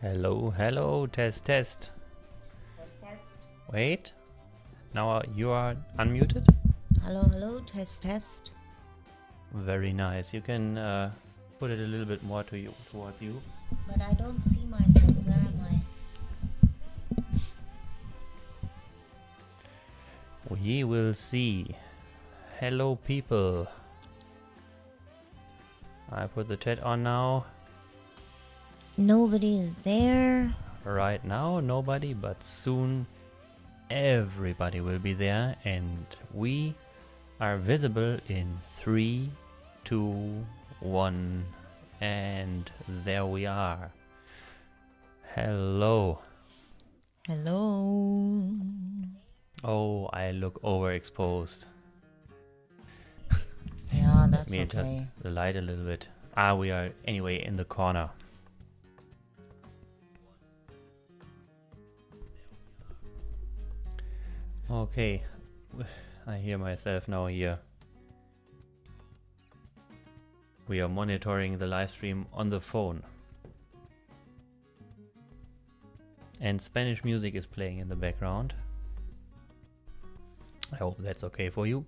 Hello, hello, test, test. Test, test. Wait, now you are unmuted? Hello, hello, test, test. Very nice. You can put it a little bit more to you, towards you. But I don't see myself. Where am I? We will see. Hello, people. I put the chat on now. Nobody is there. Right now, nobody, but soon everybody will be there, and we are visible in 3, 2, 1, and there we are. Hello. Hello. Oh, I look overexposed. Yeah, Let that's me okay. adjust the light a little bit. We are anyway in the corner. Okay, I hear myself now here. We are monitoring the live stream on the phone. And Spanish music is playing in the background. I hope that's okay for you.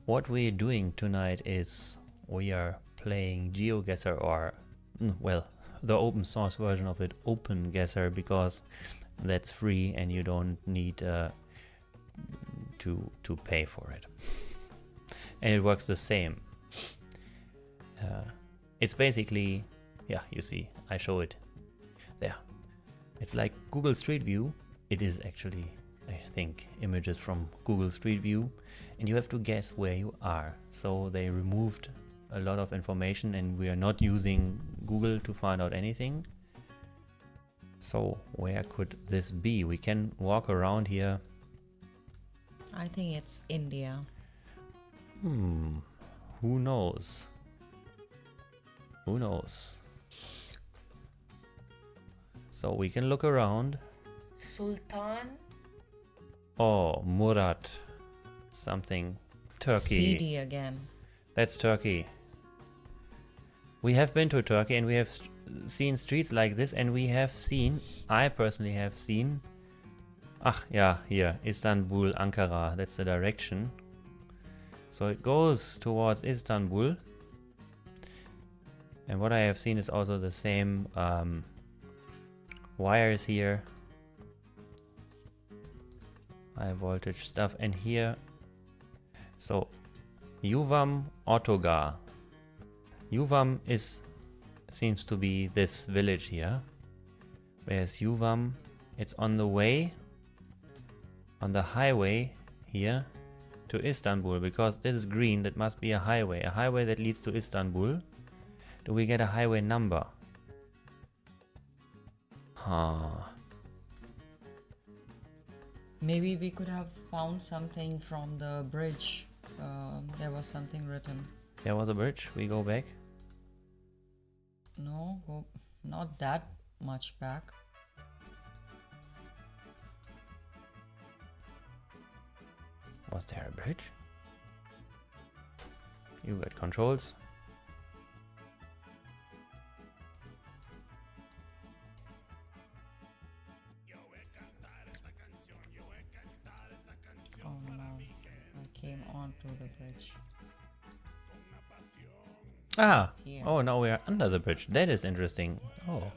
What we're doing tonight is we are playing GeoGuessr, or, well, the open source version of it, OpenGuessr, because that's free and you don't need to pay for it. And it works the same. It's basically, yeah, you see, I show it there. It's like Google Street View. It is actually, I think, images from Google Street View, and you have to guess where you are. So they removed a lot of information and we are not using Google to find out anything. So where could this be? We can walk around here. I think it's India. Who knows? Who knows? So we can look around. Sultan? Oh, Murat. Something. Turkey. CD again. That's Turkey. We have been to Turkey and we have seen streets like this, and we have seen, I personally have seen, yeah, here, Istanbul, Ankara, that's the direction. So it goes towards Istanbul. And what I have seen is also the same wires here. High voltage stuff. And here, so Yuvam Otogar. Yuvam seems to be this village here. Whereas Yuvam, it's on the way, on the highway here to Istanbul, because this is green. That must be a highway that leads to Istanbul. Do we get a highway number? Maybe we could have found something from the bridge. There was something written. There was a bridge. We go back. No, not that much back. Was there a bridge? You got controls. Oh no, I came onto the bridge. Here. Oh, now we are under the bridge. That is interesting. Oh,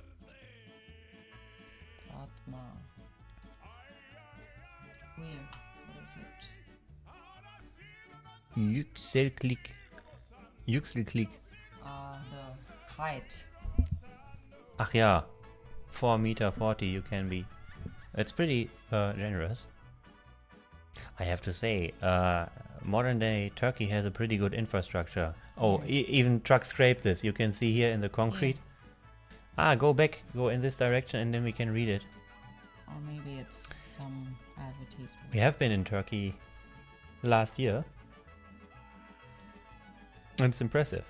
Fatma. Where? What is it? Yüksek Yükseklik. The height. Ach ja, 4 meter 40 you can be. It's pretty generous. I have to say, modern day Turkey has a pretty good infrastructure. Oh, even trucks scrape this. You can see here in the concrete. Go back, go in this direction, and then we can read it. Or maybe it's some advertisement. We have been in Turkey last year. It's impressive.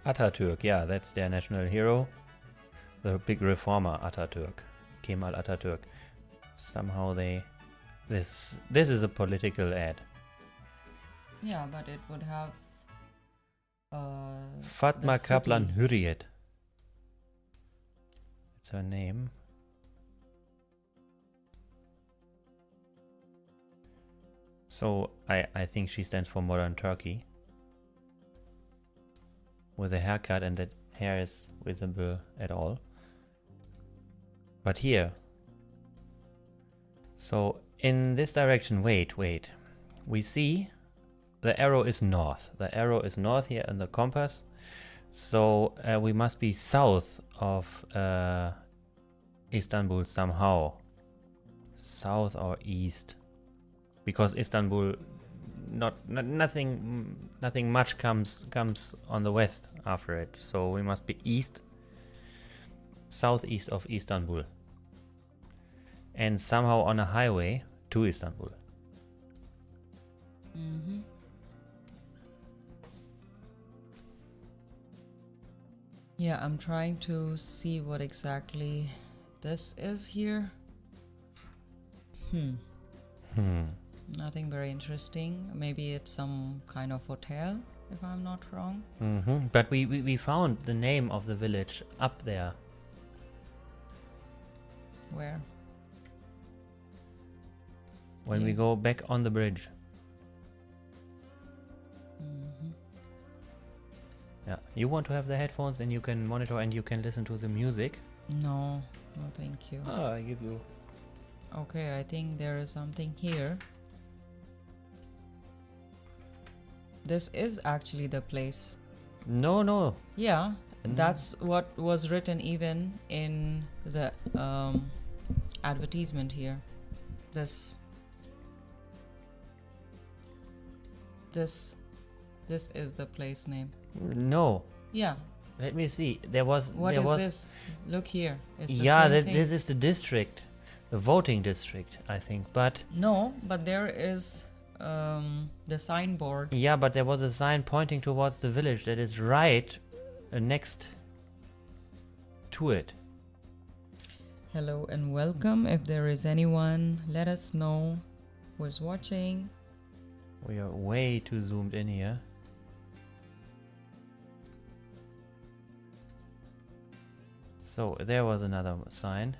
Atatürk, yeah, that's their national hero. The big reformer Atatürk, Kemal Atatürk. Somehow this is a political ad. Yeah, but it would have Fatma the Kaplan city. Hürriyet. It's her name. So I think she stands for modern Turkey. With a haircut, and that hair is visible at all. But here. So in this direction, wait. We see the arrow is north. The arrow is north here in the compass. So we must be south of Istanbul somehow. South or east. Because Istanbul, nothing much comes on the west after it. So we must be east, southeast of Istanbul. And somehow on a highway to Istanbul. Mm-hmm. Yeah, I'm trying to see what exactly this is here. Nothing very interesting. Maybe it's some kind of hotel, if I'm not wrong. But we found the name of the village up there. Where? When we go back on the bridge. Yeah, you want to have the headphones and you can monitor and you can listen to the music. No, no thank you. I give you. Okay, I think there is something here. This is actually the place. No. Yeah, that's what was written even in the advertisement here. This is the place name. No. Yeah. Let me see. There was. What there is was, this? Look here. It's the yeah, same thing. this is the district, the voting district, I think. But No, but there is the signboard. yeah, but there was a sign pointing towards the village that is right next to it. Hello and welcome. If there is anyone, let us know who is watching. We are way too zoomed in here. So there was another sign.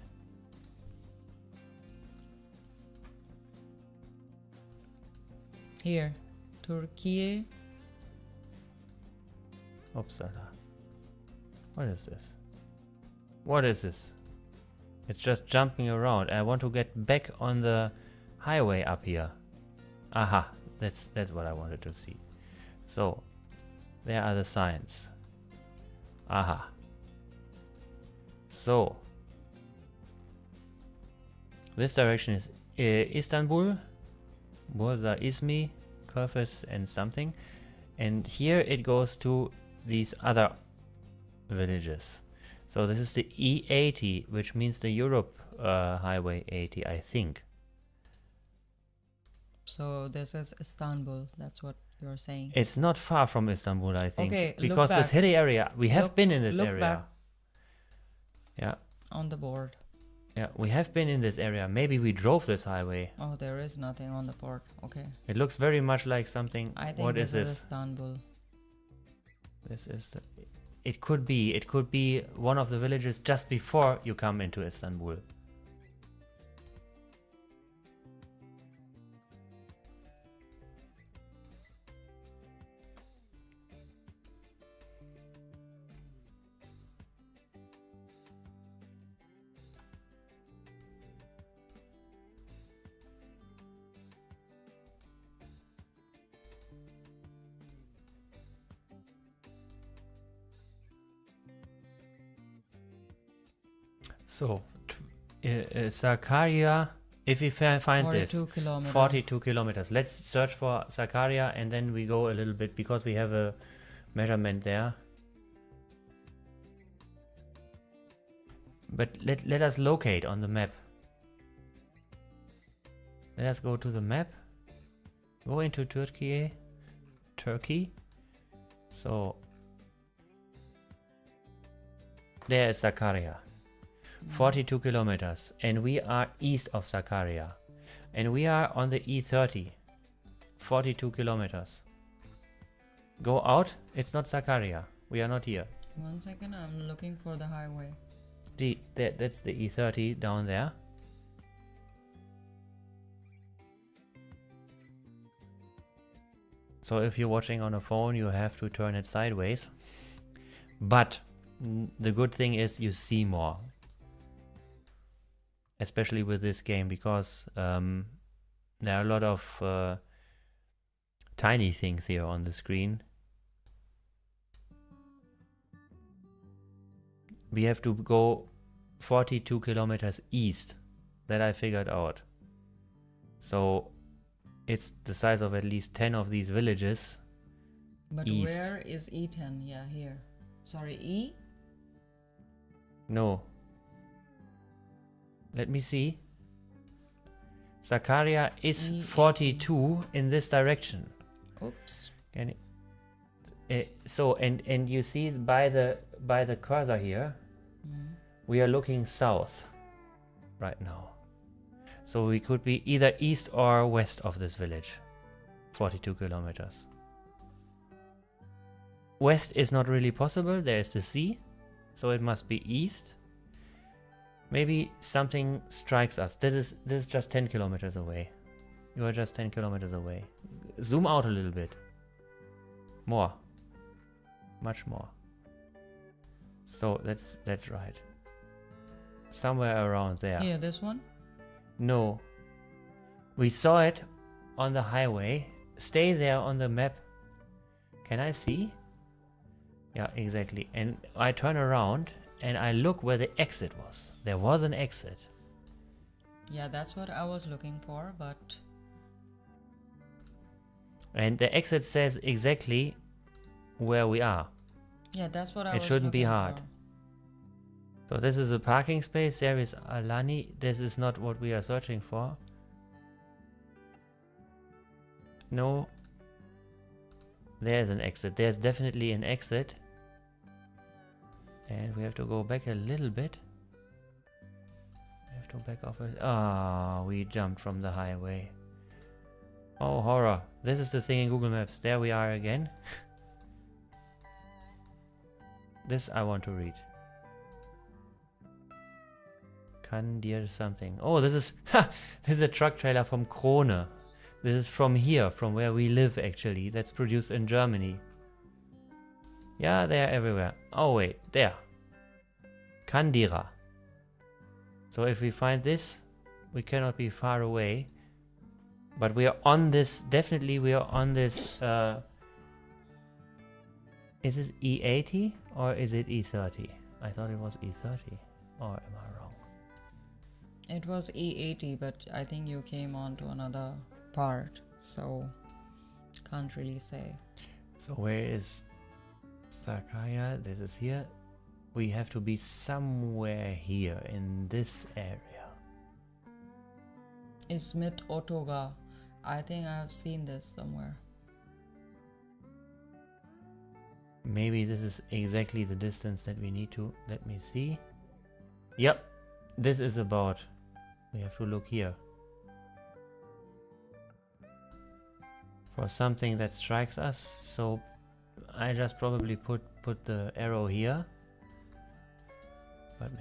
Here, Turkey. Uppsala. What is this? What is this? It's just jumping around. I want to get back on the highway up here. Aha, that's what I wanted to see. So, there are the signs. Aha. So, this direction is Istanbul, Bursa Izmi, Körfez and something. And here it goes to these other villages. So this is the E80, which means the Europe Highway 80, I think. So this is Istanbul. That's what you're saying. It's not far from Istanbul, I think. Okay, look because this back. hilly area, we have been in this look area. back. Yeah. On the board. Yeah, we have been in this area. Maybe we drove this highway. Oh, there is nothing on the board. Okay. It looks very much like something. I think What this is this? Istanbul. This is the. It could be one of the villages just before you come into Istanbul. So, Sakarya, if we find this, 42 kilometers. 42 kilometers. Let's search for Sakarya and then we go a little bit because we have a measurement there. But let us locate on the map. Let us go to the map. Go into Turkey. So, there is Sakarya. 42 kilometers, and we are east of Sakarya, and we are on the E30. 42 kilometers. Go out. It's not Sakarya. We are not here. 1 second, I'm looking for the highway. That's the E30 down there. So if you're watching on a phone, you have to turn it sideways. But the good thing is you see more. Especially with this game, because there are a lot of tiny things here on the screen. We have to go 42 kilometers east. That I figured out. So it's the size of at least 10 of these villages. But East. where is E10? Yeah, here. Sorry, E? No. Let me see. Sakarya is E18. 42 in this direction. Oops. Can so and you see by the cursor here, we are looking south right now. So we could be either east or west of this village. 42 kilometers. West is not really possible. There is the sea, so it must be east. Maybe something strikes us. This is just 10 kilometers away. You are just 10 kilometers away. Zoom out a little bit. More. Much more. So that's right. Somewhere around there. Here, this one? No. We saw it on the highway. Stay there on the map. Can I see? Yeah, exactly. And I turn around and I look where the exit was. There was an exit. Yeah, that's what I was looking for, but... And the exit says exactly where we are. Yeah, that's what I It was shouldn't be looking hard. for. So this is a parking space. There is Alani. This is not what we are searching for. No. There's an exit. There's definitely an exit. And we have to go back a little bit. We have to back off a... Ah, we jumped from the highway. Oh, horror. This is the thing in Google Maps. There we are again. This I want to read. Kann dir something. Oh, this is... Ha! This is a truck trailer from Krone. This is from here, from where we live actually. That's produced in Germany. Yeah, they're everywhere. Oh wait, there. Kandira. So if we find this, we cannot be far away. But we are on this, definitely we are on this, is this E80 or is it E30? I thought it was E30. Or am I wrong? It was E80, but I think you came on to another part, so can't really say. So where is Sakaya? This is here. We have to be somewhere here in this area. Ismit Otoga. I think I have seen this somewhere. Maybe this is exactly the distance that we need to. Let me see. Yep. This is about. We have to look here. For something that strikes us. So I just probably put the arrow here. But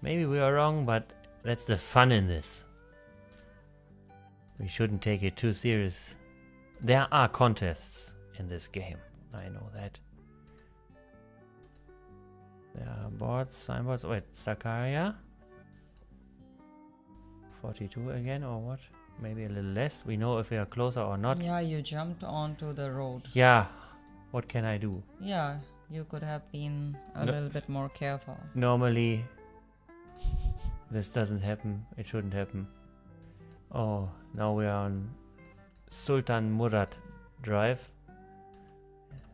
maybe we are wrong, but that's the fun in this. We shouldn't take it too serious. There are contests in this game. I know that. There are boards, signboards. Wait, Sakarya? 42 again or what? Maybe a little less. We know if we are closer or not. Yeah, you jumped onto the road. Yeah. What can I do? Yeah, you could have been a No. little bit more careful. Normally, this doesn't happen. It shouldn't happen. Oh, now we are on Sultan Murad Drive.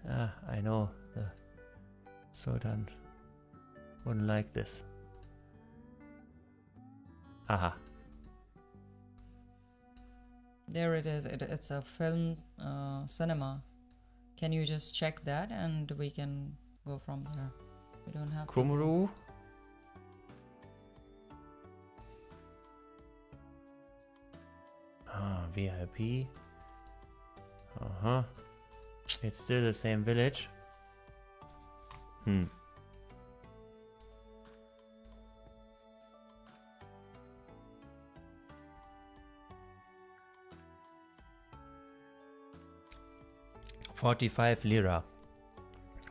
I know the Sultan wouldn't like this. Aha. There it is. It's a film cinema. Can you just check that and we can go from there? We don't have to. Kumru. VIP. Uh-huh. It's still the same village. Hmm. $45 lira.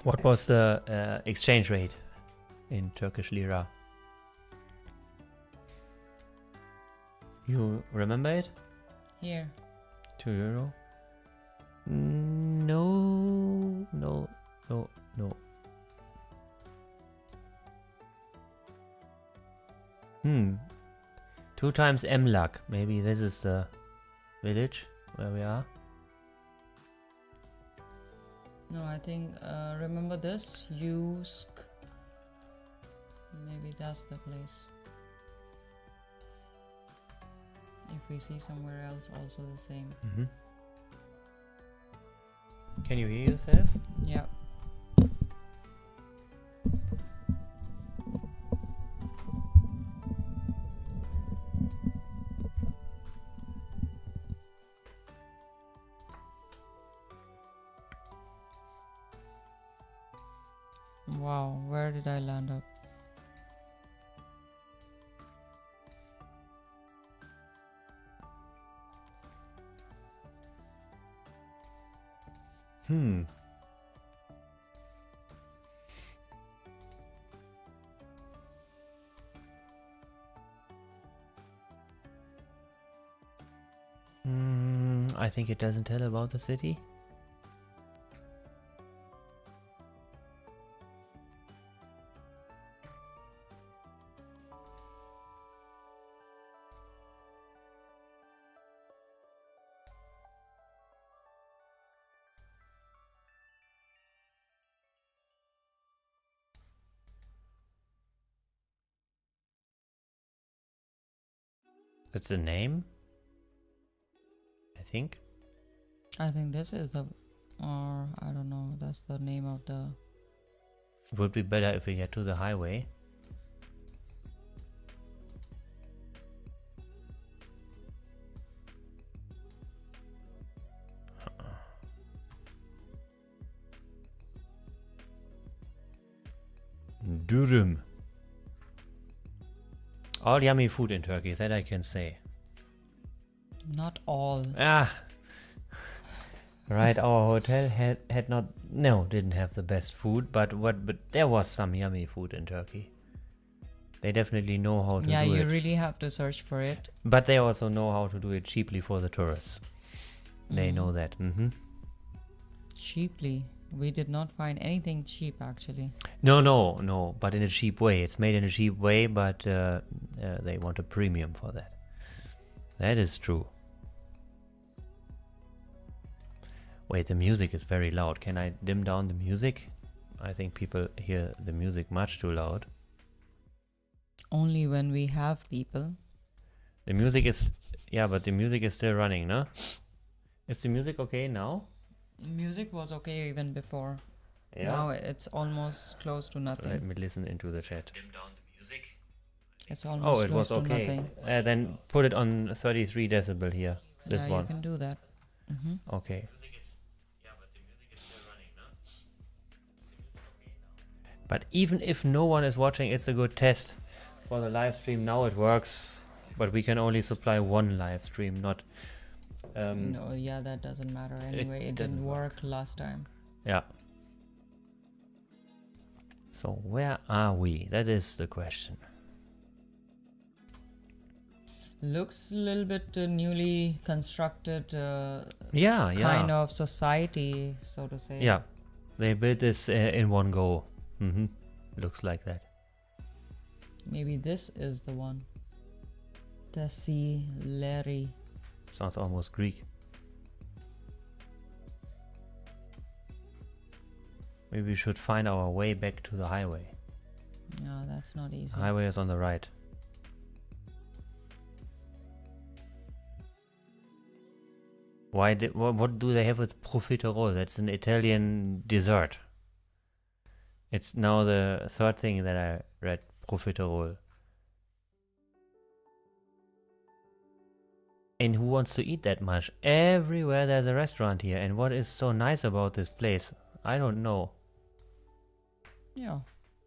What was the exchange rate in Turkish lira? You remember it? Here. €2? No, no, no, no. Hmm. 2 times Emlak. Maybe this is the village where we are. No, I think, remember this? Yusk. Maybe that's the place. If we see somewhere else also the same. Mm-hmm. Can you hear yourself? Yeah. Wow, where did I land up? Hmm. I think it doesn't tell about the city. That's the name, I think. I think this is the, or I don't know, that's the name of the. It would be better if we get to the highway. Dürüm. All yummy food in Turkey, that I can say. Not all. Ah! Right, our hotel had not, no, didn't have the best food, but there was some yummy food in Turkey. They definitely know how to Yeah, do you it. really have to search for it. But they also know how to do it cheaply for the tourists. They know that. Cheaply. We did not find anything cheap actually. No, but in a cheap way. It's made in a cheap way, but they want a premium for that. That is true. Wait, the music is very loud. Can I dim down the music? I think people hear the music much too loud. Only when we have people. The music is... Yeah, but the music is still running, no? Is the music okay now? Music was okay even before. Yeah. Now it's almost close to nothing. Let me listen into the chat. Dim down the music. It's almost Oh, it was close to okay. nothing. Then put it on 33 decibel here. This Yeah, one. you can do that. Okay. But even if no one is watching, it's a good test for the live stream. Now it works, but we can only supply one live stream, not... No, yeah, that doesn't matter anyway. It doesn't didn't work last time. Yeah. So where are we? That is the question. Looks a little bit newly constructed Yeah. kind of society, so to say. Yeah. They built this in one go. Looks like that. Maybe this is the one. Tesileri. Sounds almost Greek. Maybe we should find our way back to the highway. No, that's not easy. The highway is on the right. What do they have with profiterole? That's an Italian dessert. It's now the third thing that I read, profiterole. And who wants to eat that much? Everywhere there's a restaurant here. And what is so nice about this place? I don't know. Yeah,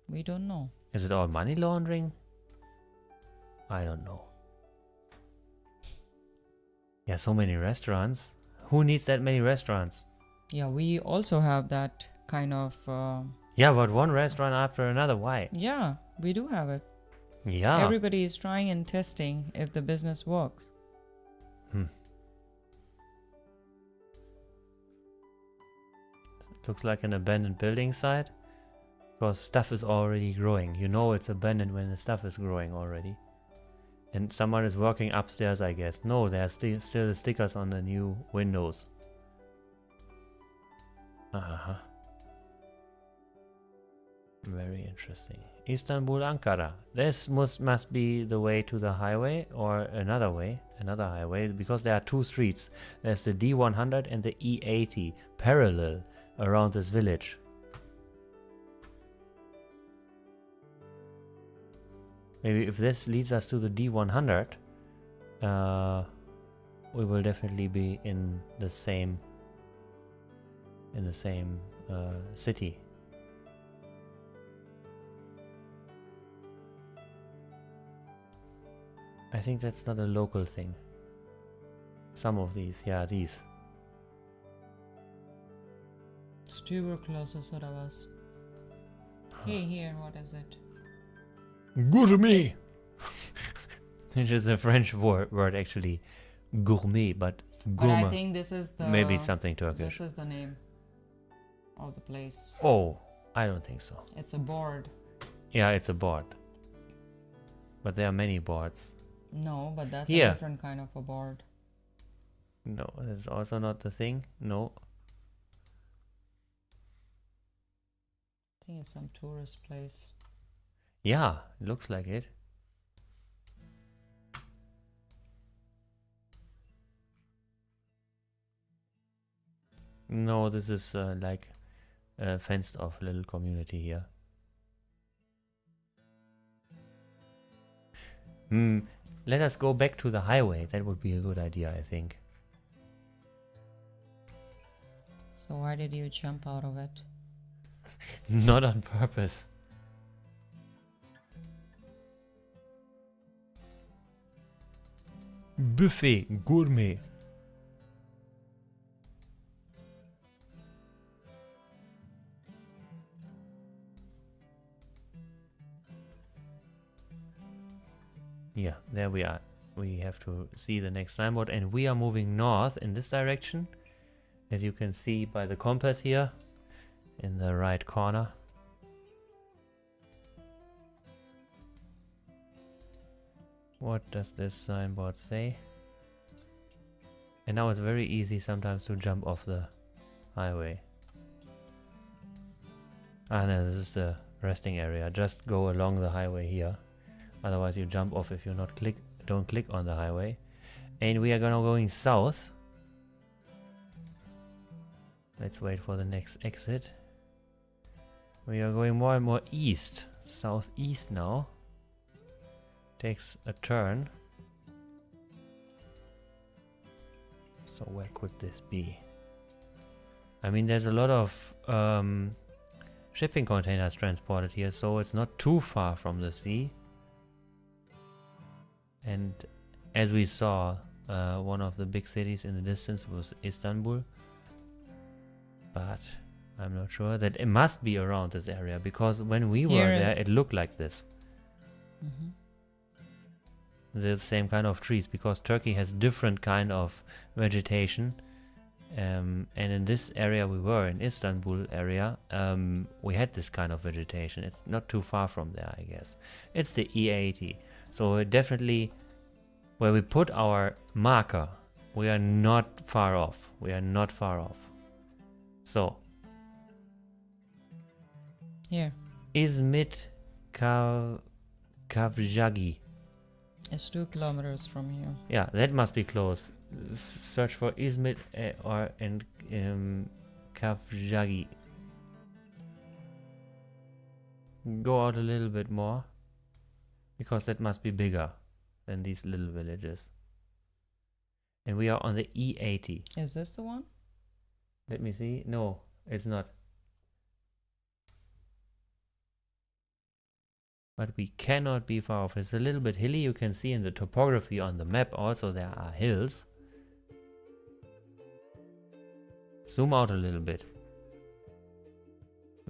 we don't know. Is it all money laundering? I don't know. Yeah, so many restaurants. Who needs that many restaurants? Yeah, we also have that kind of. Yeah, but one restaurant after another. Why? Yeah, we do have it. Yeah. Everybody is trying and testing if the business works. Looks like an abandoned building site. Because stuff is already growing. You know it's abandoned when the stuff is growing already. And someone is working upstairs, I guess. No, there are still the stickers on the new windows. Uh-huh. Very interesting. Istanbul, Ankara. This must be the way to the highway or another highway, because there are two streets. There's the D100 and the E80 parallel around this village. Maybe if this leads us to the D100, we will definitely be in the same city. I think that's not a local thing. Some of these, yeah, these. Tuberculosis oder was? Hey, here, what is it? Gourmet! Which is a French word actually. Gourmet, but gourmet. But I think this is the... Maybe something Turkish. This is the name of the place. Oh, I don't think so. It's a board. Yeah, it's a board. But there are many boards. No, but that's Here. a different kind of a board. No, that's also not the thing. No. I think it's some tourist place. Yeah, it looks like it. No, this is like a fenced off little community here. Let us go back to the highway. That would be a good idea, I think. So why did you jump out of it? Not on purpose. Buffet, gourmet. Yeah, there we are. We have to see the next signboard, and we are moving north in this direction, as you can see by the compass here in the right corner. What does this signboard say? And now it's very easy sometimes to jump off the highway. Ah no, this is the resting area. Just go along the highway here. Otherwise you jump off if you don't click on the highway. And we are going south. Let's wait for the next exit. We are going more and more east. Southeast now. Takes a turn. So where could this be? I mean, there's a lot of shipping containers transported here, so it's not too far from the sea. And as we saw, one of the big cities in the distance was Istanbul. But I'm not sure that it must be around this area, because when we were there, it looked like this. The same kind of trees, because Turkey has different kind of vegetation. And in this area we were, in Istanbul area, we had this kind of vegetation. It's not too far from there, I guess. It's the E80. So we're definitely, where we put our marker, we are not far off. We are not far off. So. Here. Izmit Kavjagi. It's 2 kilometers from here. Yeah, that must be close. Search for Izmit and Kavjagi. Go out a little bit more, because that must be bigger than these little villages. And we are on the E80. Is this the one? Let me see. No, it's not. But we cannot be far off. It's a little bit hilly. You can see in the topography on the map also there are hills. Zoom out a little bit.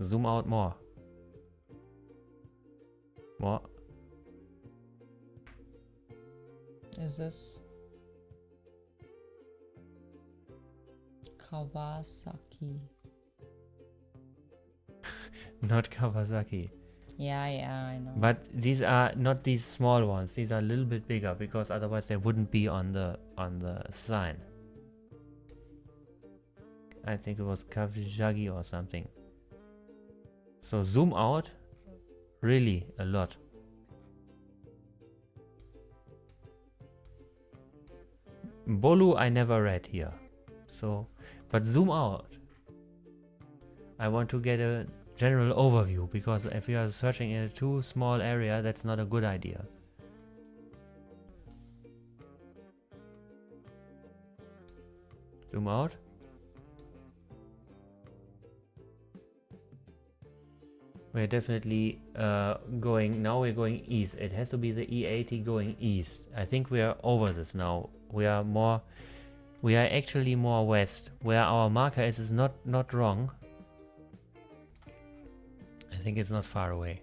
Zoom out more. More. Is this Kawasaki? Not Kawasaki. Yeah, I know. But these are not these small ones. These are a little bit bigger because otherwise they wouldn't be on the sign. I think it was Kawasaki or something. So zoom out really a lot. Bolu I never read here. So, but zoom out. I want to get a general overview because if you are searching in a too small area, that's not a good idea. Zoom out. We're definitely going, now we're going east. It has to be the E80 going east. I think we are over this now. We are actually more west. Where our marker is not wrong. I think it's not far away.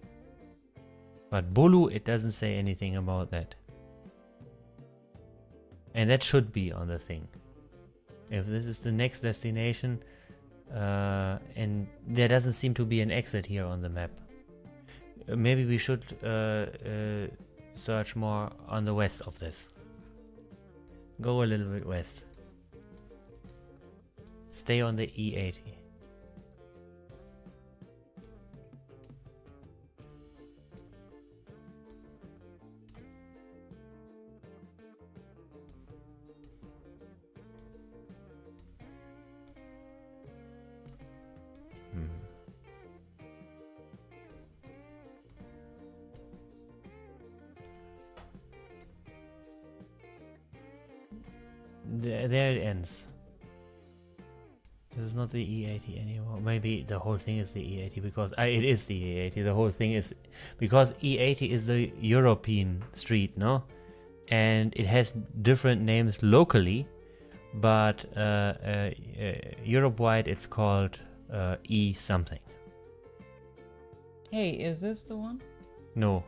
But Bolu, it doesn't say anything about that. And that should be on the thing. If this is the next destination, and there doesn't seem to be an exit here on the map. Maybe we should search more on the west of this. Go a little bit west. Stay on the E80. There it ends. This is not the E80 anymore. Maybe the whole thing is the E80 because it is the E80. The whole thing is because E80 is the European street, no? And it has different names locally, but Europe-wide it's called E something. Hey, is this the one? No.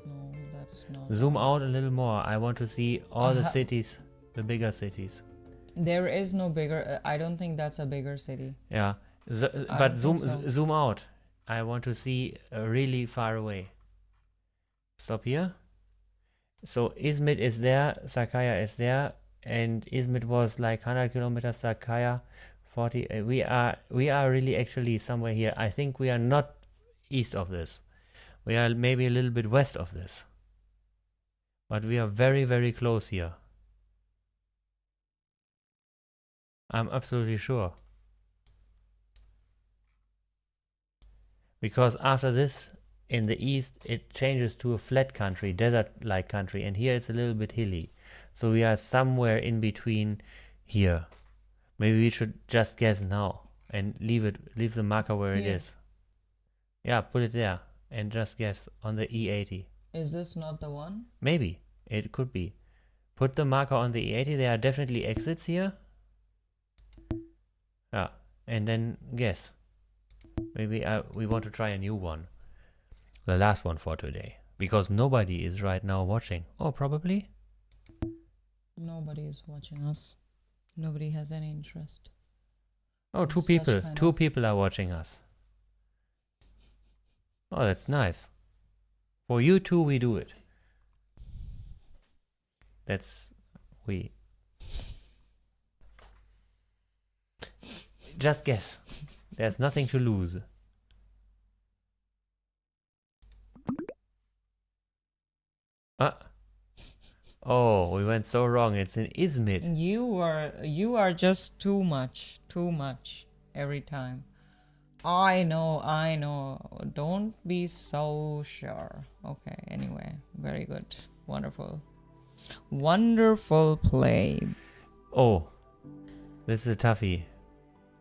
No, that's not. Zoom out a little more. I want to see all the cities, the bigger cities. There is no bigger. I don't think that's a bigger city. Yeah, but zoom out. I want to see really far away. Stop here. So Izmit is there, Sakaya is there, and Izmit was like 100 kilometers. Sakaya 40. We are really actually somewhere here. I think we are not east of this. We are maybe a little bit west of this. But we are very, very close here. I'm absolutely sure. Because after this, in the east, it changes to a flat country, desert-like country, and here it's a little bit hilly. So we are somewhere in between here. Maybe we should just guess now and leave the marker where it is. Yeah, put it there and just guess on the E80. Is this not the one? Maybe. It could be. Put the marker on the E80. There are definitely exits here. Yeah, and then guess. Maybe we want to try a new one. The last one for today. Because nobody is right now watching. Oh, probably? Nobody is watching us. Nobody has any interest. Oh, two people are watching us. Oh, that's nice. For you two, we do it. That's we. Just guess. There's nothing to lose. Oh, we went so wrong. It's in Izmit. You are just too much every time. I know. Don't be so sure. Okay, anyway, very good. Wonderful play. Oh, this is a toughie.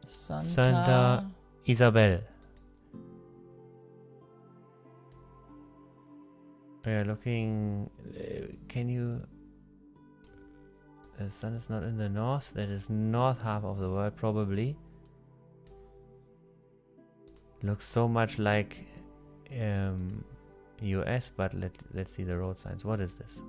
Santa Isabel. We are looking. Can you? The sun is not in the north. That is north half of the world, probably. Looks so much like US, but let's see the road signs. What is this?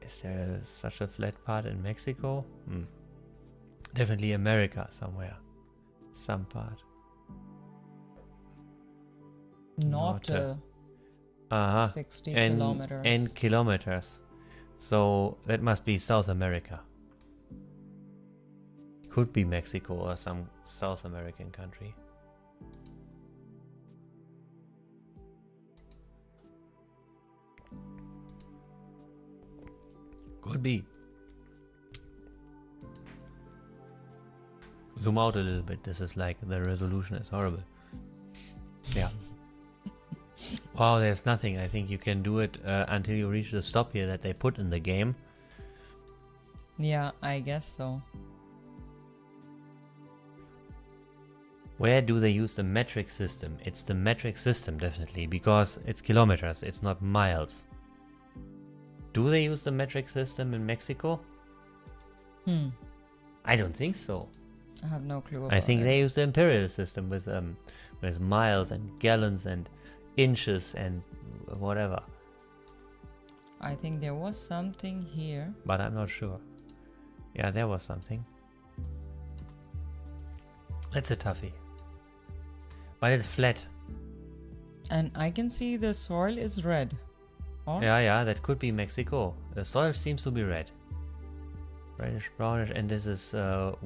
Is there such a flat part in Mexico? Definitely America somewhere. Some part. Not Uh-huh. 60 and, kilometers. And kilometers. So that must be South America. Could be Mexico or some South American country. Could be. Zoom out a little bit. This is like the resolution is horrible. Yeah. Wow, there's nothing. I think you can do it until you reach the stop here that they put in the game. Yeah, I guess so. Where do they use the metric system? It's the metric system, definitely, because it's kilometers, it's not miles. Do they use the metric system in Mexico? I don't think so. I have no clue about I think it. they use the imperial system with miles and gallons and inches and whatever. I think there was something here. But I'm not sure. Yeah, there was something. That's a toughie. But it's flat. And I can see the soil is red. Or? Yeah, that could be Mexico. The soil seems to be red. Reddish, brownish, and this is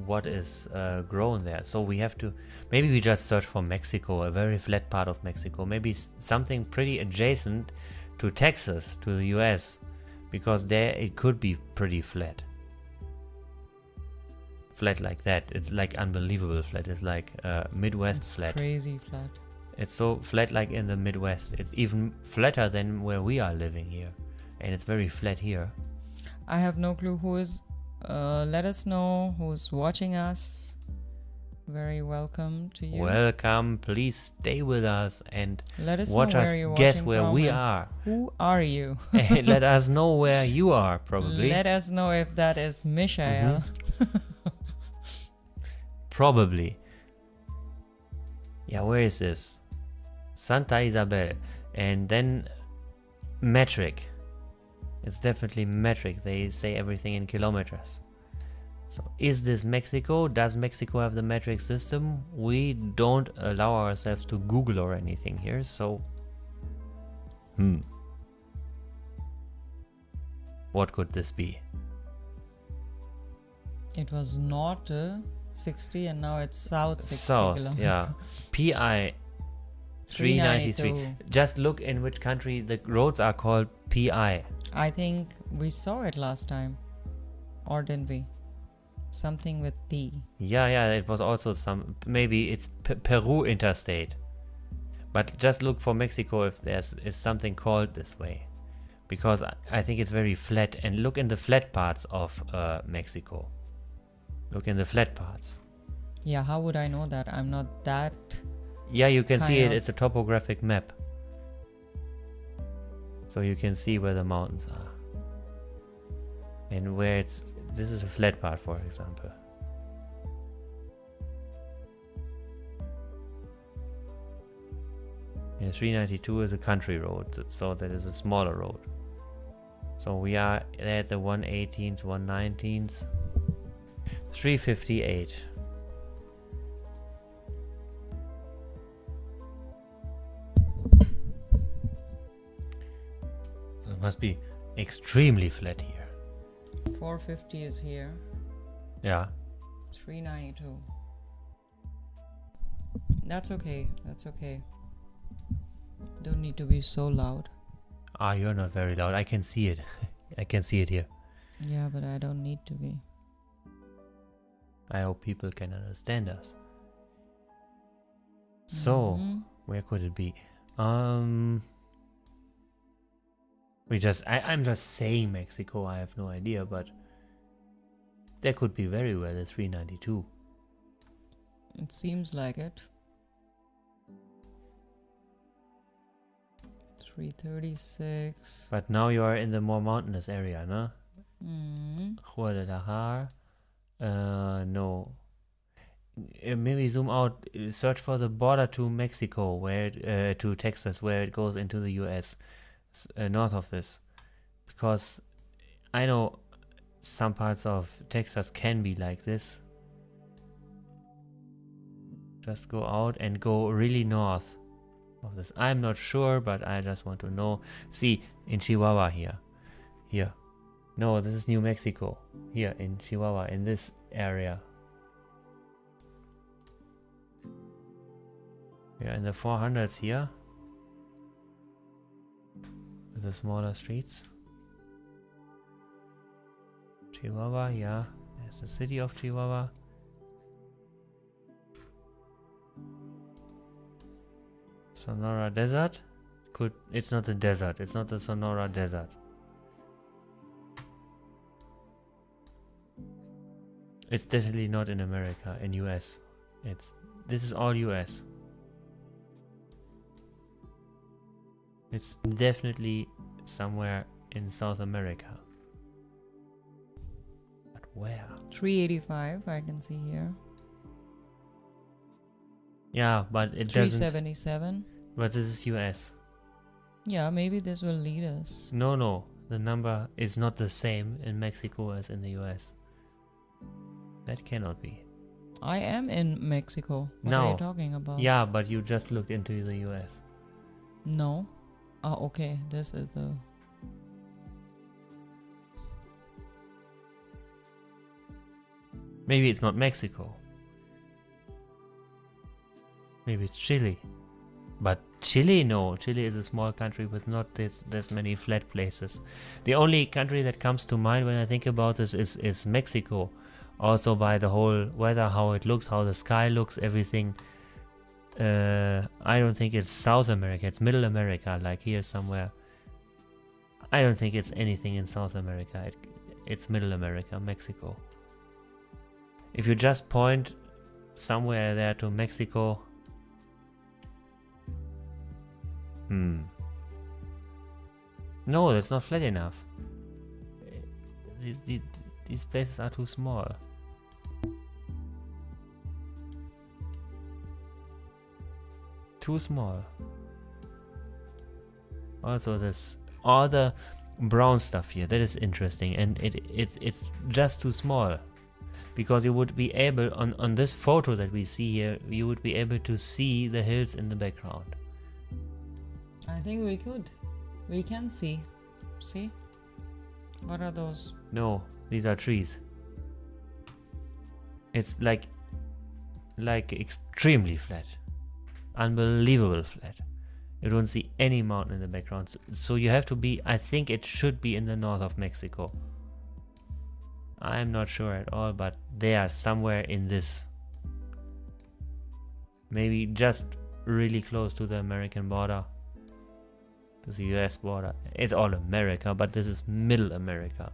what is grown there. So we have to, maybe we just search for Mexico, a very flat part of Mexico. Maybe something pretty adjacent to Texas, to the US, because there it could be pretty flat. Flat like that. It's like unbelievable flat. It's like Midwest It's flat. crazy flat. It's so flat like in the Midwest. It's even flatter than where we are living here. And it's very flat here. I have no clue who is. Let us know who's watching us. Very welcome to you. Welcome. Please stay with us and Let us watch know us where you're guess watching where from we and are. Who are you? And let us know where you are, probably. Let us know if that is Michael. Probably. Yeah, where is this? Santa Isabel. And then metric. It's definitely metric. They say everything in kilometers. So is this Mexico? Does Mexico have the metric system? We don't allow ourselves to Google or anything here, so what could this be? It was not 60 and now it's south 60 South, kilometers. yeah. PI 393. Just look in which country the roads are called PI. I think we saw it last time. Or didn't we? Something with P. Yeah, it was also some, maybe it's Peru interstate. But just look for Mexico if there's is something called this way. Because I think it's very flat, and look in the flat parts of Mexico. Look in the flat parts. Yeah, how would I know that? I'm not that... Yeah, you can see Kind it, of. it's a topographic map. So you can see where the mountains are. And where it's, this is a flat part, for example. Yeah, 392 is a country road, so that is a smaller road. So we are at the 118s, 119s, 358. So it must be extremely flat here. 450 is here. Yeah. 392. That's okay. That's okay. Don't need to be so loud. Ah, you're not very loud. I can see it. I can see it here. Yeah, but I don't need to be. I hope people can understand us. So, where could it be? I'm just saying Mexico, I have no idea, but there could be very well a 392. It seems like it. 336. But now you are in the more mountainous area, no? Mm. Guadalajara. No. Maybe zoom out. Search for the border to Mexico, to Texas, where it goes into the U.S. North of this, because I know some parts of Texas can be like this. Just go out and go really north of this. I'm not sure, but I just want to know. See, in Chihuahua here. No, this is New Mexico. Here in Chihuahua, in this area. Yeah, in the 400s here. The smaller streets. Chihuahua, yeah. There's the city of Chihuahua. Sonora Desert? It's not the desert. It's not the Sonora Desert. It's definitely not in America, in US. This is all US. It's definitely somewhere in South America. But where? 385, I can see here. Yeah, but it doesn't. 377. But this is US. Yeah, maybe this will lead us. No. The number is not the same in Mexico as in the US. That cannot be. I am in Mexico. What are you talking about? Yeah, but you just looked into the US. No. Oh, okay. This is the... Maybe it's not Mexico. Maybe it's Chile. But Chile, no. Chile is a small country with not this many flat places. The only country that comes to mind when I think about this is Mexico. Also by the whole weather, how it looks, how the sky looks, everything. I don't think it's South America. It's Middle America, like here somewhere. I don't think it's anything in South America. It's Middle America, Mexico. If you just point somewhere there to Mexico... No, that's not flat enough. These places are too small. Too small. Also, all the brown stuff here, that is interesting, and it's just too small. Because you would be able, on this photo that we see here, you would be able to see the hills in the background. I think we could. We can see. See? What are those? No, these are trees. It's like extremely flat. Unbelievable flat. You don't see any mountain in the background. So you have to be, I think it should be in the north of Mexico. I'm not sure at all, but they are somewhere in this. Maybe just really close to the American border. To the US border. It's all America, but this is Middle America.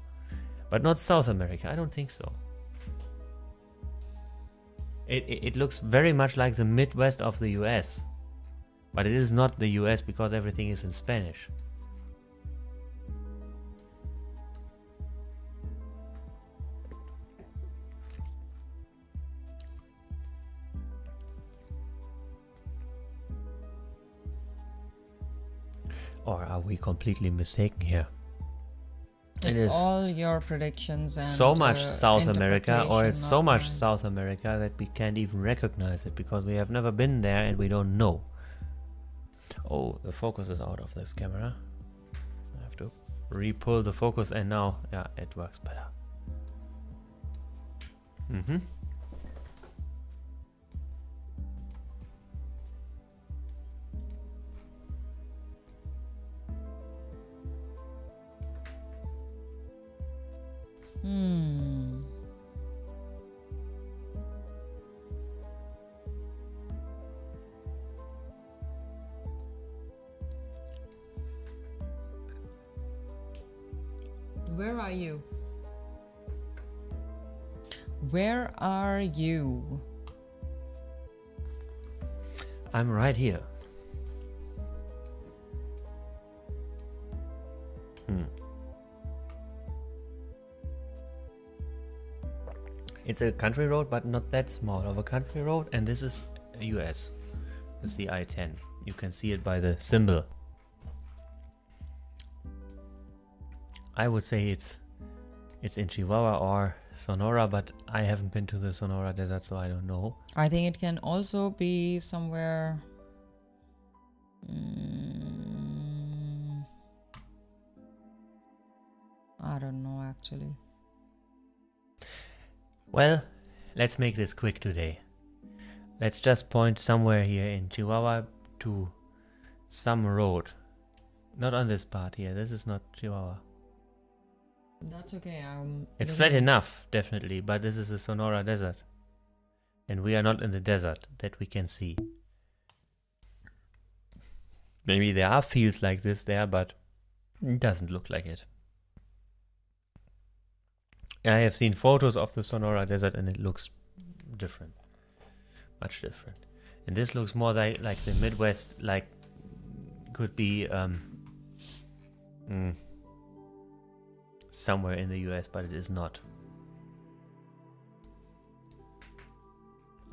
But not South America, I don't think so. It looks very much like the Midwest of the US. But it is not the US because everything is in Spanish. Or are we completely mistaken here? It's all your predictions and so much South America, or it's so much mine. South America that we can't even recognize it because we have never been there and we don't know. Oh, the focus is out of this camera. I have to re-pull the focus, and now, yeah, it works better. Where are you? Where are you? I'm right here. It's a country road, but not that small of a country road, and this is US. This is the I-10. You can see it by the symbol. I would say it's in Chihuahua or Sonora, but I haven't been to the Sonora Desert, so I don't know. I think it can also be somewhere. I don't know actually. Well, let's make this quick today. Let's just point somewhere here in Chihuahua to some road. Not on this part here. This is not Chihuahua. That's okay. It's flat enough, definitely, but this is the Sonora Desert. And we are not in the desert that we can see. Maybe there are fields like this there, but it doesn't look like it. I have seen photos of the Sonora Desert and it looks different. Much different. And this looks more like the Midwest, like could be somewhere in the US, but it is not.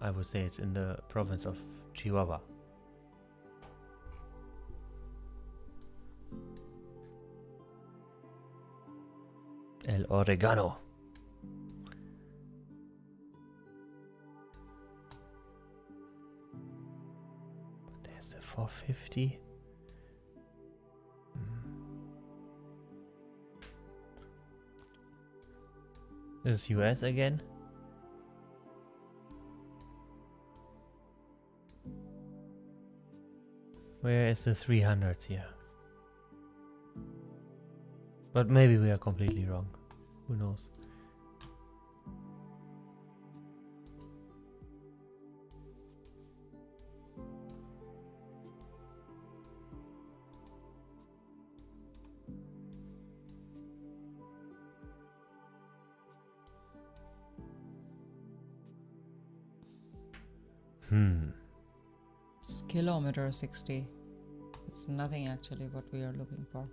I would say it's in the province of Chihuahua. El Oregano. There's the 450. This is US again. Where is the 300s here? But maybe we are completely wrong. Who knows? It's kilometer 60. It's nothing actually what we are looking for.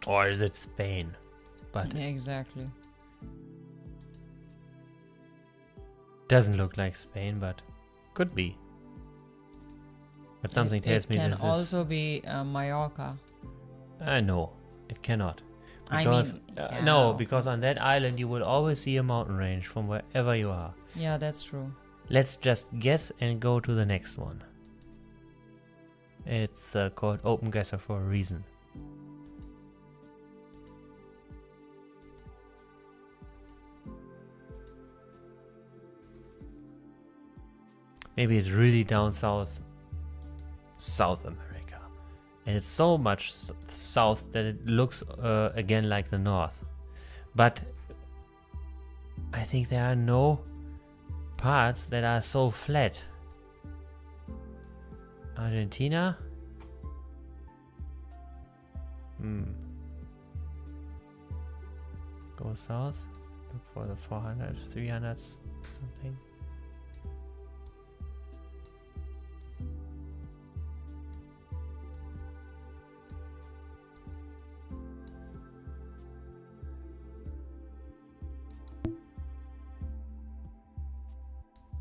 Or is it Spain? But Yeah, exactly. doesn't look like Spain, but could be. But something tells me it can this also be Mallorca. is. No, it cannot. I Because mean, no, yeah. because on that island you will always see a mountain range from wherever you are. Yeah, that's true. Let's just guess and go to the next one. It's called Open Guesser for a reason. Maybe it's really down south, South America. And it's so much south that it looks again like the north. But I think there are no parts that are so flat. Argentina? Go south. Look for the 400s, 300s, something.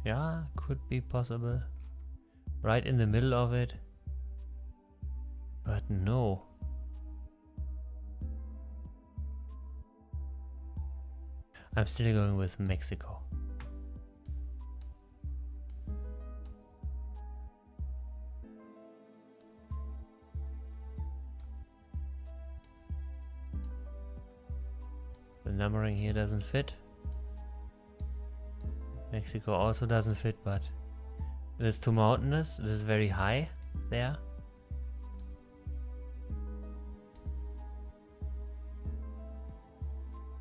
Yeah, could be possible. Right in the middle of it. But no. I'm still going with Mexico. The numbering here doesn't fit. Mexico also doesn't fit, but this is too mountainous. This is very high there.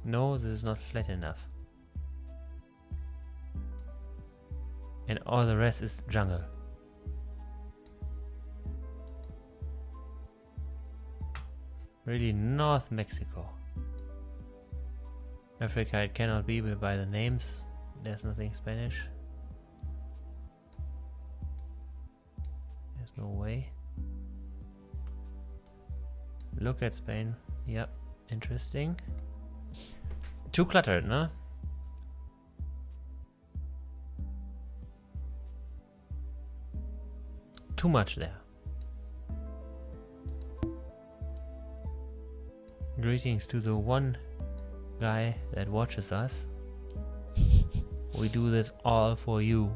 No, this is not flat enough. And all the rest is jungle. really North Mexico. Africa it cannot be by the names. There's nothing Spanish. There's no way. Look at Spain. Yep, interesting. Too cluttered, no? Too much there. Greetings to the one guy that watches us. We do this all for you.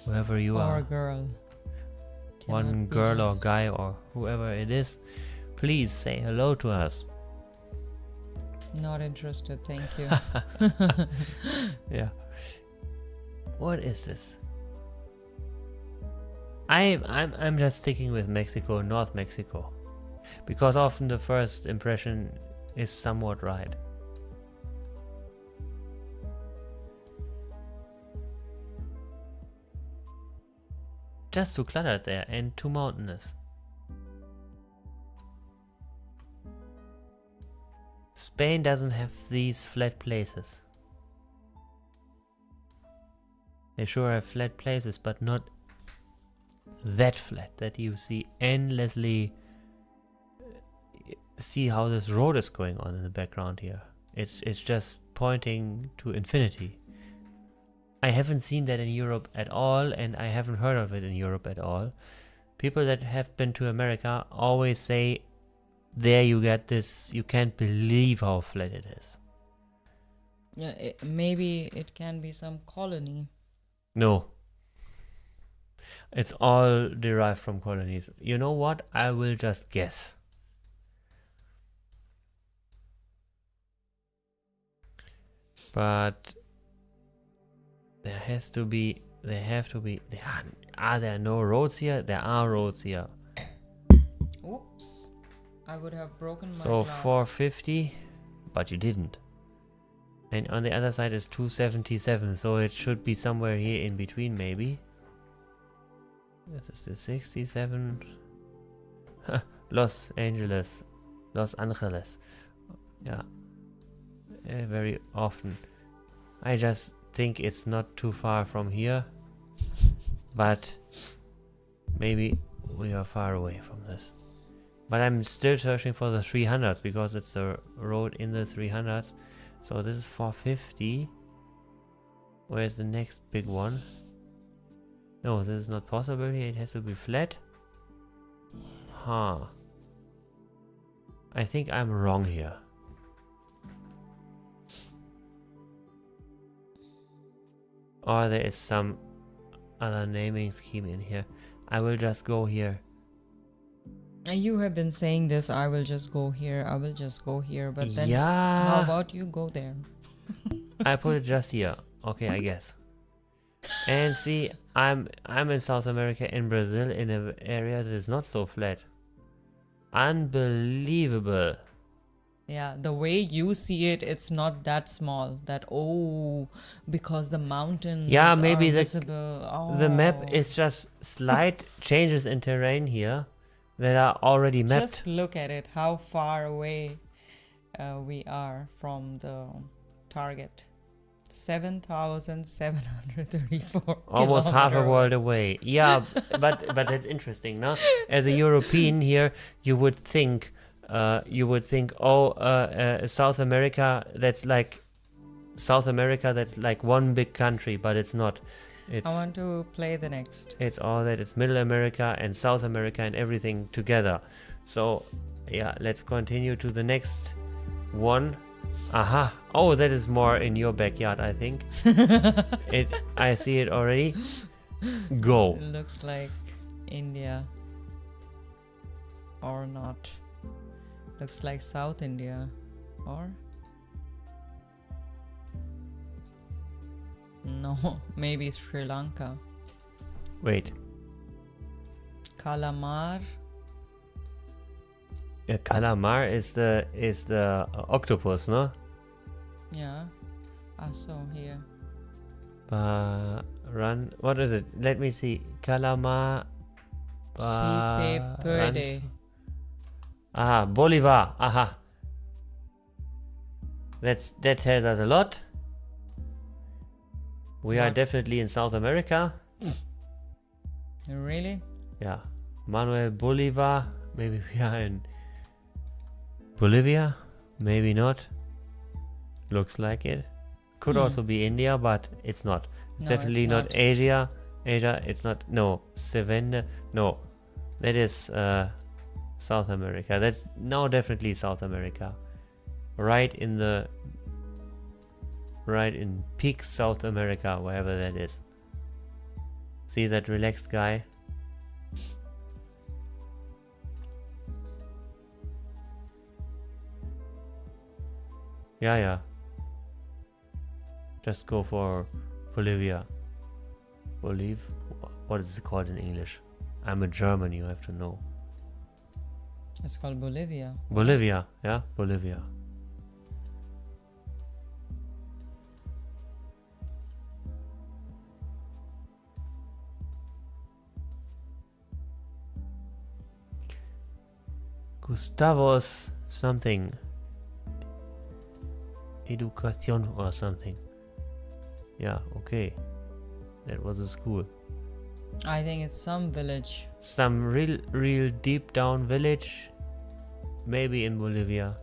Whoever you Or are. a girl. One Cannot be girl or just- guy or whoever it is. Please say hello to us. Not interested, thank you. Yeah. What is this? I'm just sticking with Mexico, North Mexico. Because often the first impression is somewhat right. Just too cluttered there and too mountainous. Spain doesn't have these flat places. They sure have flat places, but not that flat that you see endlessly. See how this road is going on in the background here. It's just pointing to infinity. I haven't seen that in Europe at all, and I haven't heard of it in Europe at all. People that have been to America always say, there you get this, you can't believe how flat it is. Yeah, maybe it can be some colony. No. It's all derived from colonies. You know what? I will just guess. But there have to be, are there no roads here? There are roads here. Oops. I would have broken my So glass. 450, but you didn't. And on the other side is 277, so it should be somewhere here in between maybe. This is the 67. Los Angeles. Los Angeles. Yeah. Very often. I just think it's not too far from here. But maybe we are far away from this. But I'm still searching for the 300s because it's a road in the 300s. So this is 450. Where's the next big one? No, this is not possible here. It has to be flat. Huh. I think I'm wrong here. Or there is some other naming scheme in here. I will just go here. You have been saying this, I will just go here, I will just go here, but then how Yeah. about you go there? I put it just here. Okay, I guess. And see, I'm in South America, in Brazil, in an area that is not so flat. Unbelievable. Yeah, the way you see it, it's not that small. That because the mountains Yeah, maybe are the visible. The map Oh. is just slight changes in terrain here that are already mapped. Just look at it, how far away we are from the target. 7,734. Almost half a kilometer world away. Yeah, but that's interesting, no? As a European here, you would think, South America. That's like one big country, but it's not. It's I want to play the next. it's all that. It's Middle America and South America and everything together. So yeah, let's continue to the next one. Aha! Oh, that is more in your backyard, I think. I see it already. Go. It looks like India. Or not. Looks like South India. Or? No, maybe Sri Lanka. Wait. Calamar. Calamar is the octopus, no? Yeah. Also here. Run. What is it? Let me see. Calamar. Si se puede. Aha, Bolivar. Aha. That tells us a lot. We are What? definitely in South America. Really? Yeah. Manuel Bolivar. Maybe we are in Bolivia. Maybe not. Looks like it. Could also be India, but it's not. It's No, definitely it's not not. Asia. Asia, it's not. No. Savannah. No. That is South America. That's now definitely South America. Right in peak South America, wherever that is. See that relaxed guy? Yeah. Just go for Bolivia. What is it called in English? I'm a German, you have to know. It's called Bolivia. Bolivia, yeah? Bolivia. Gustavos something. Educación or something. Yeah, okay. That was a school. I think it's some village. Some real deep down village. Maybe in Bolivia.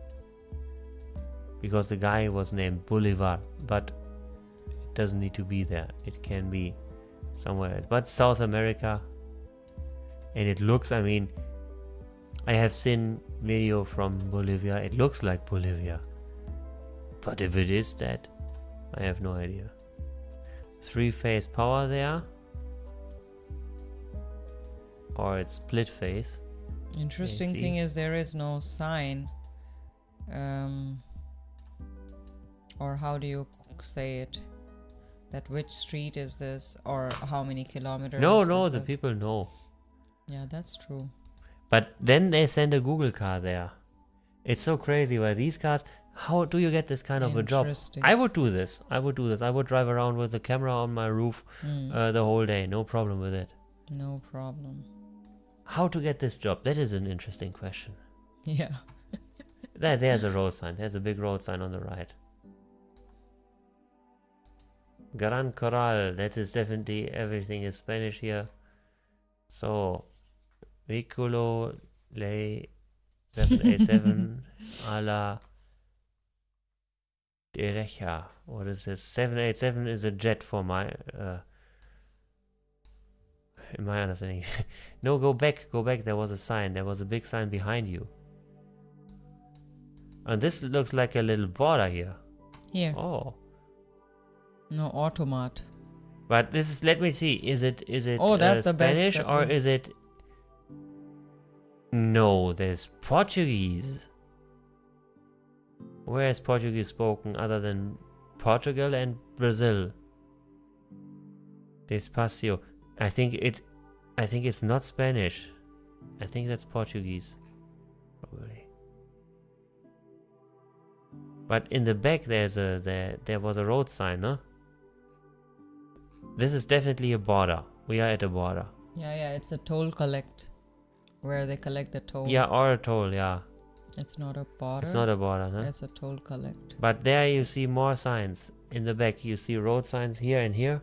Because the guy was named Bolivar. But it doesn't need to be there. It can be somewhere else. But South America. And it looks, I mean, I have seen video from Bolivia. It looks like Bolivia. But if it is that, I have no idea. 3-phase power there. Or it's split phase. Interesting AC. thing is there is no sign. Or how do you say it? That which street is this, or how many kilometers? No, is the it? people know. Yeah, that's true. But then they send a Google car there. It's so crazy why these cars. How do you get this kind of a job? Interesting. I would do this. I would drive around with the camera on my roof the whole day. No problem with it. No problem. How to get this job? That is an interesting question. Yeah. There's a road sign. There's a big road sign on the right. Gran Corral. That is definitely, everything is Spanish here. So, Vehículo Ley 787 a la derecha. What is this? 787 is a jet for my... in my understanding. No, go back. There was a sign. There was a big sign behind you. And this looks like a little border here. Here. Oh. No, automat. But this is, let me see, is it Oh, that's the best Spanish that or we- is it... No, there's Portuguese. Where is Portuguese spoken other than Portugal and Brazil? Despacio. I think it's not Spanish. I think that's Portuguese. Probably. But in the back there was a road sign, no? This is definitely a border. We are at a border. Yeah, it's a toll collect. Where they collect the toll. Yeah, or a toll, yeah. It's not a border. It's not a border, no? It's a toll collect. But there you see more signs. In the back you see road signs here and here.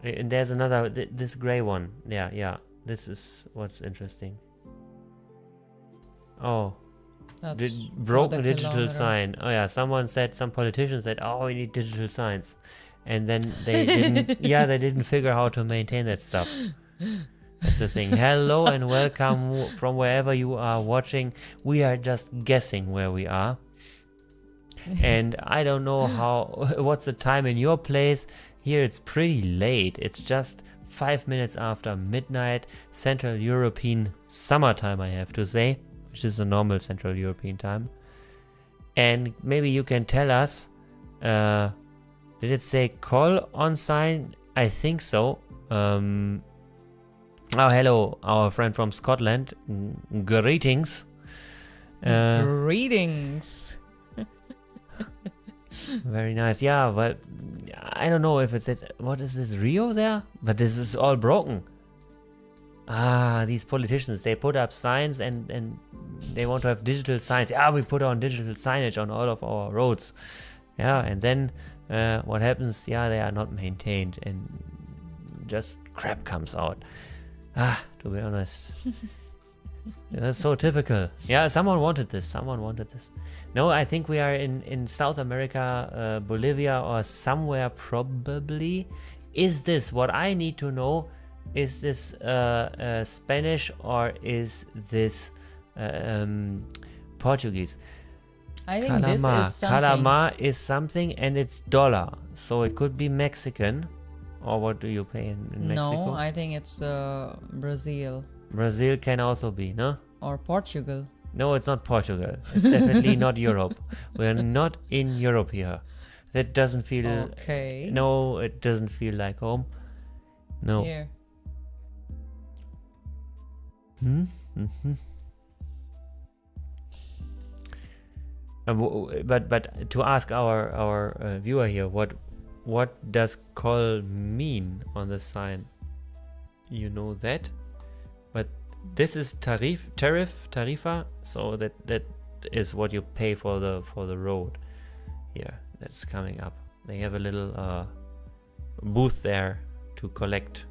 And there's another, this gray one. Yeah. This is what's interesting. Oh. That's The for broken the digital kilometer. sign. Oh yeah, some politician said, oh, we need digital signs. And then they didn't, they didn't figure how to maintain that stuff. That's the thing. Hello and welcome from wherever you are watching. We are just guessing where we are. And I don't know what's the time in your place. Here it's pretty late. It's just 5 minutes after midnight, Central European summertime, I have to say, which is a normal Central European time. And maybe you can tell us, did it say call on sign? I think so. Oh, hello, our friend from Scotland. Greetings. Greetings. Very nice. Yeah, well, I don't know if it's it. What is this, Rio there? But this is all broken. these politicians, they put up signs and they want to have digital signs. Yeah, we put on digital signage on all of our roads. Yeah, and then what happens? Yeah, they are not maintained and just crap comes out. To be honest. That's so typical. Yeah, someone wanted this. No, I think we are in South America, Bolivia or somewhere probably. Is this what I need to know? Is this Spanish or is this Portuguese? I think this is something. Calamar is something and it's dollar. So it could be Mexican. Or what do you pay in Mexico? No, I think it's Brazil Brazil can also be, no? or Portugal. No, it's not Portugal. It's definitely not Europe. We're not in Europe here. That doesn't feel... Okay. No, it doesn't feel like home. No. Here. Mm-hmm. But to ask our viewer here, what does col mean on the sign? You know that, but this is tarifa, so that is what you pay for the road here. That's coming up. They have a little booth there to collect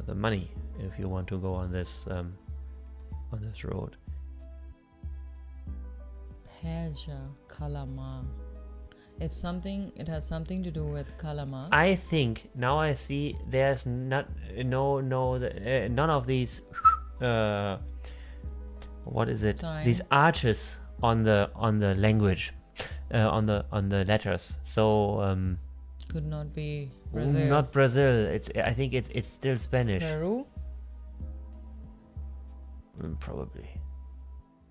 the money if you want to go on this road. Peja, Calamar. It's something. It has something to do with Calamar. I think now I see there's none of these. What is it? Sign. These arches on the language, on the letters. So Could not be Brazil. not Brazil. I think it's still Spanish. Peru. Probably.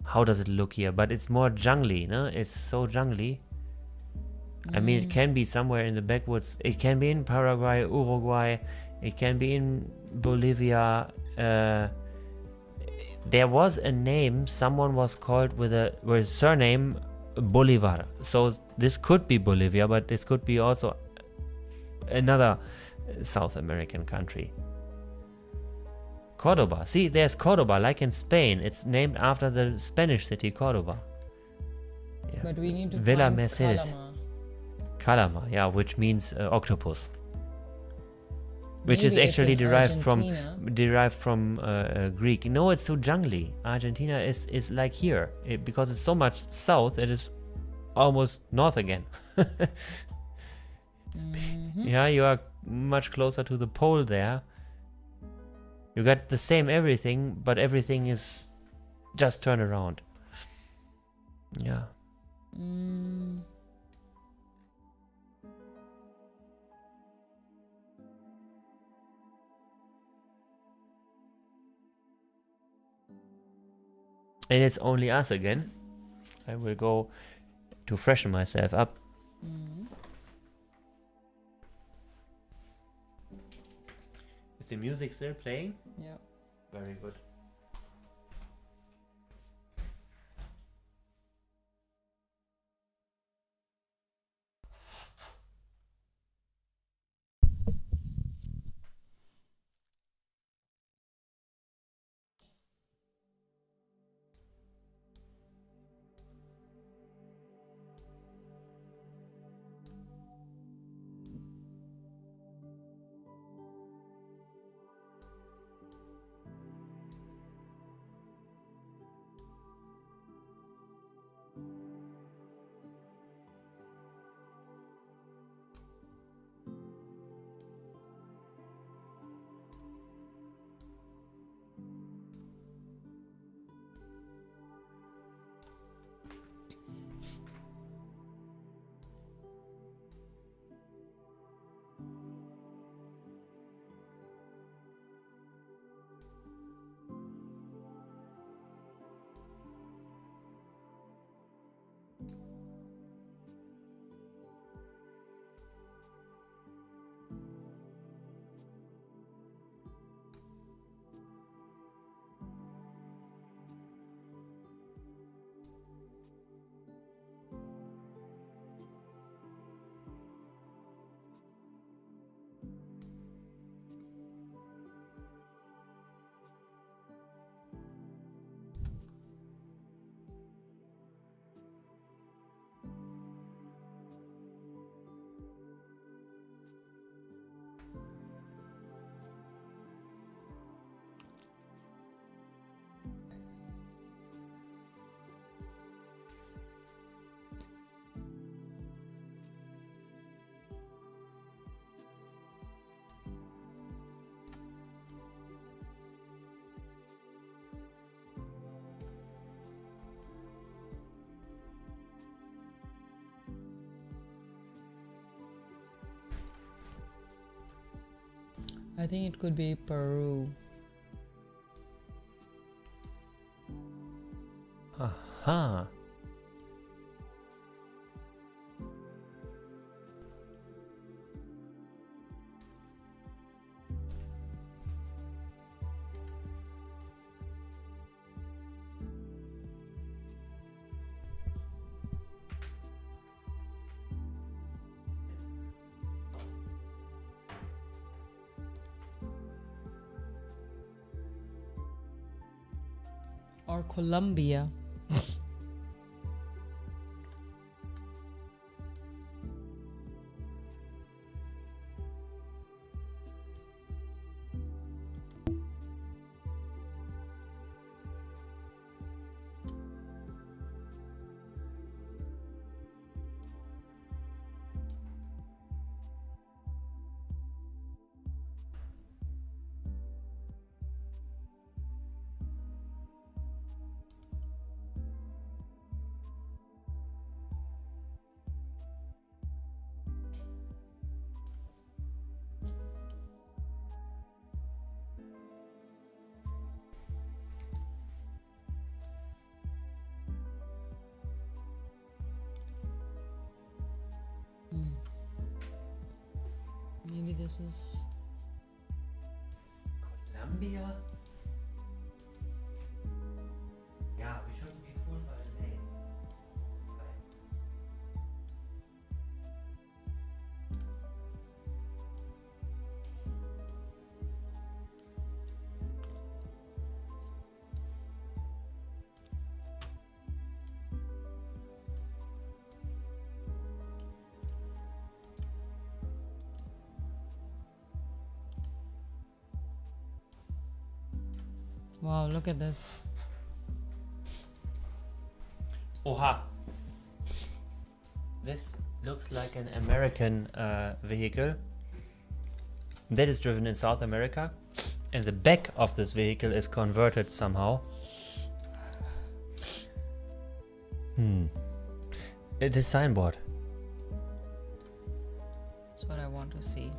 How does it look here? But it's more jungly, no? It's so jungly. I mean, it can be somewhere in the backwoods. It can be in Paraguay, Uruguay. It can be in Bolivia. There was a name. Someone was called with a surname Bolivar. So this could be Bolivia, but this could be also another South American country. Cordoba. See, there's Cordoba, like in Spain. It's named after the Spanish city Cordoba. Yeah. But we need to Villa find Mercedes. Calamar. Calamar, yeah, which means octopus, which Maybe is it's actually in derived from Greek. No, it's too jungly. Argentina is like here because it's so much south. It is almost north again. Yeah, you are much closer to the pole there. You got the same everything, but everything is just turned around. Yeah. And it's only us again. I will go to freshen myself up. Is the music still playing? Yeah. Very good. I think it could be Peru. Aha. Or Colombia. Maybe this is Colombia? Yeah, we shouldn't be fooled by the name. wow, look at this. Oha! This looks like an American vehicle that is driven in South America, and the back of this vehicle is converted somehow. It is signboard. That's what I want to see.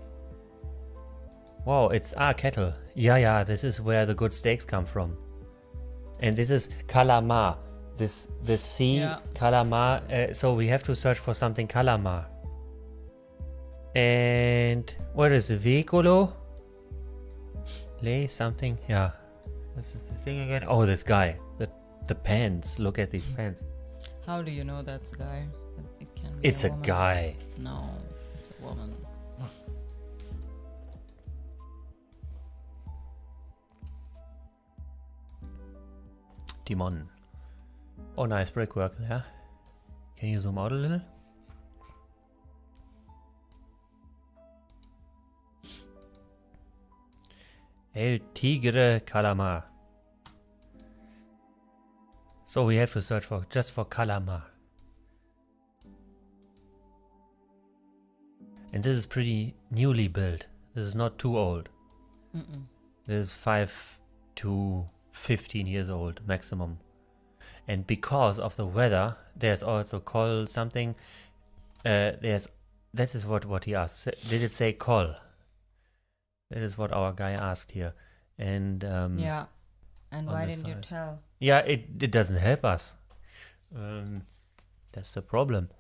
Wow, it's kettle. Yeah, this is where the good steaks come from. And this is calamar. This sea Yeah. calamar. So we have to search for something calamar. And what is the vehiculo? Lay something. Yeah, this is the thing again. Oh, this guy. The pants. Look at these pants. How do you know that's a guy? It can be It's a woman. guy. No, it's a woman. Timon. Oh, nice brickwork there. Can you zoom out a little? El Tigre Calamar. So we have to search for just for calamar. And this is pretty newly built. This is not too old. This is 5 to 15 years old maximum. And because of the weather, there's also call something. This is what he asked. Did it say call? That is what our guy asked here. And Yeah. And on why the didn't you side. tell? yeah, it doesn't help us. That's the problem.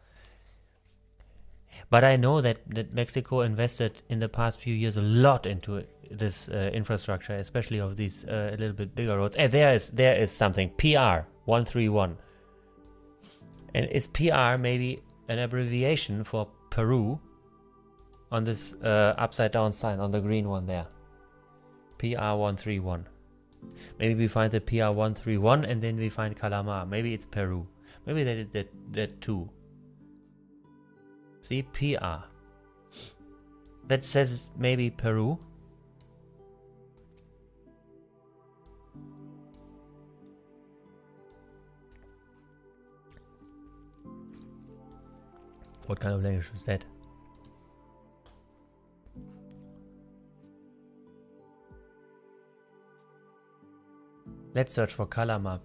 But I know that Mexico invested in the past few years a lot into this infrastructure, especially of these a little bit bigger roads. And there is something PR 131, and is PR maybe an abbreviation for Peru? On this upside down sign on the green one there, PR 131. Maybe we find the PR 131 and then we find Calamar. Maybe it's Peru. Maybe they did that too. See, PR. That says maybe Peru. What kind of language was that? Let's search for Calamar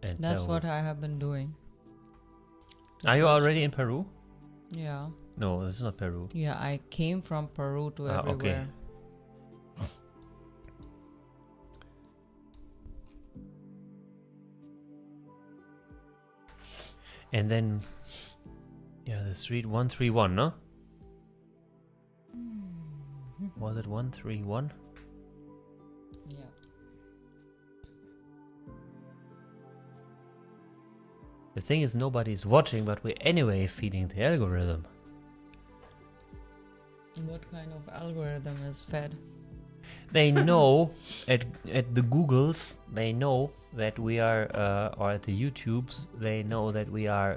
and That's Peru. what I have been doing. Are you Search- already in Peru? Yeah. No, this is not Peru. Yeah, I came from Peru to Ah, okay. everywhere. And then, yeah, the street 131, no? Was it 131? Yeah. The thing is, nobody's watching, but we're anyway feeding the algorithm. What kind of algorithm is fed? They know at the Googles, they know that we are, or at the YouTubes, they know that we are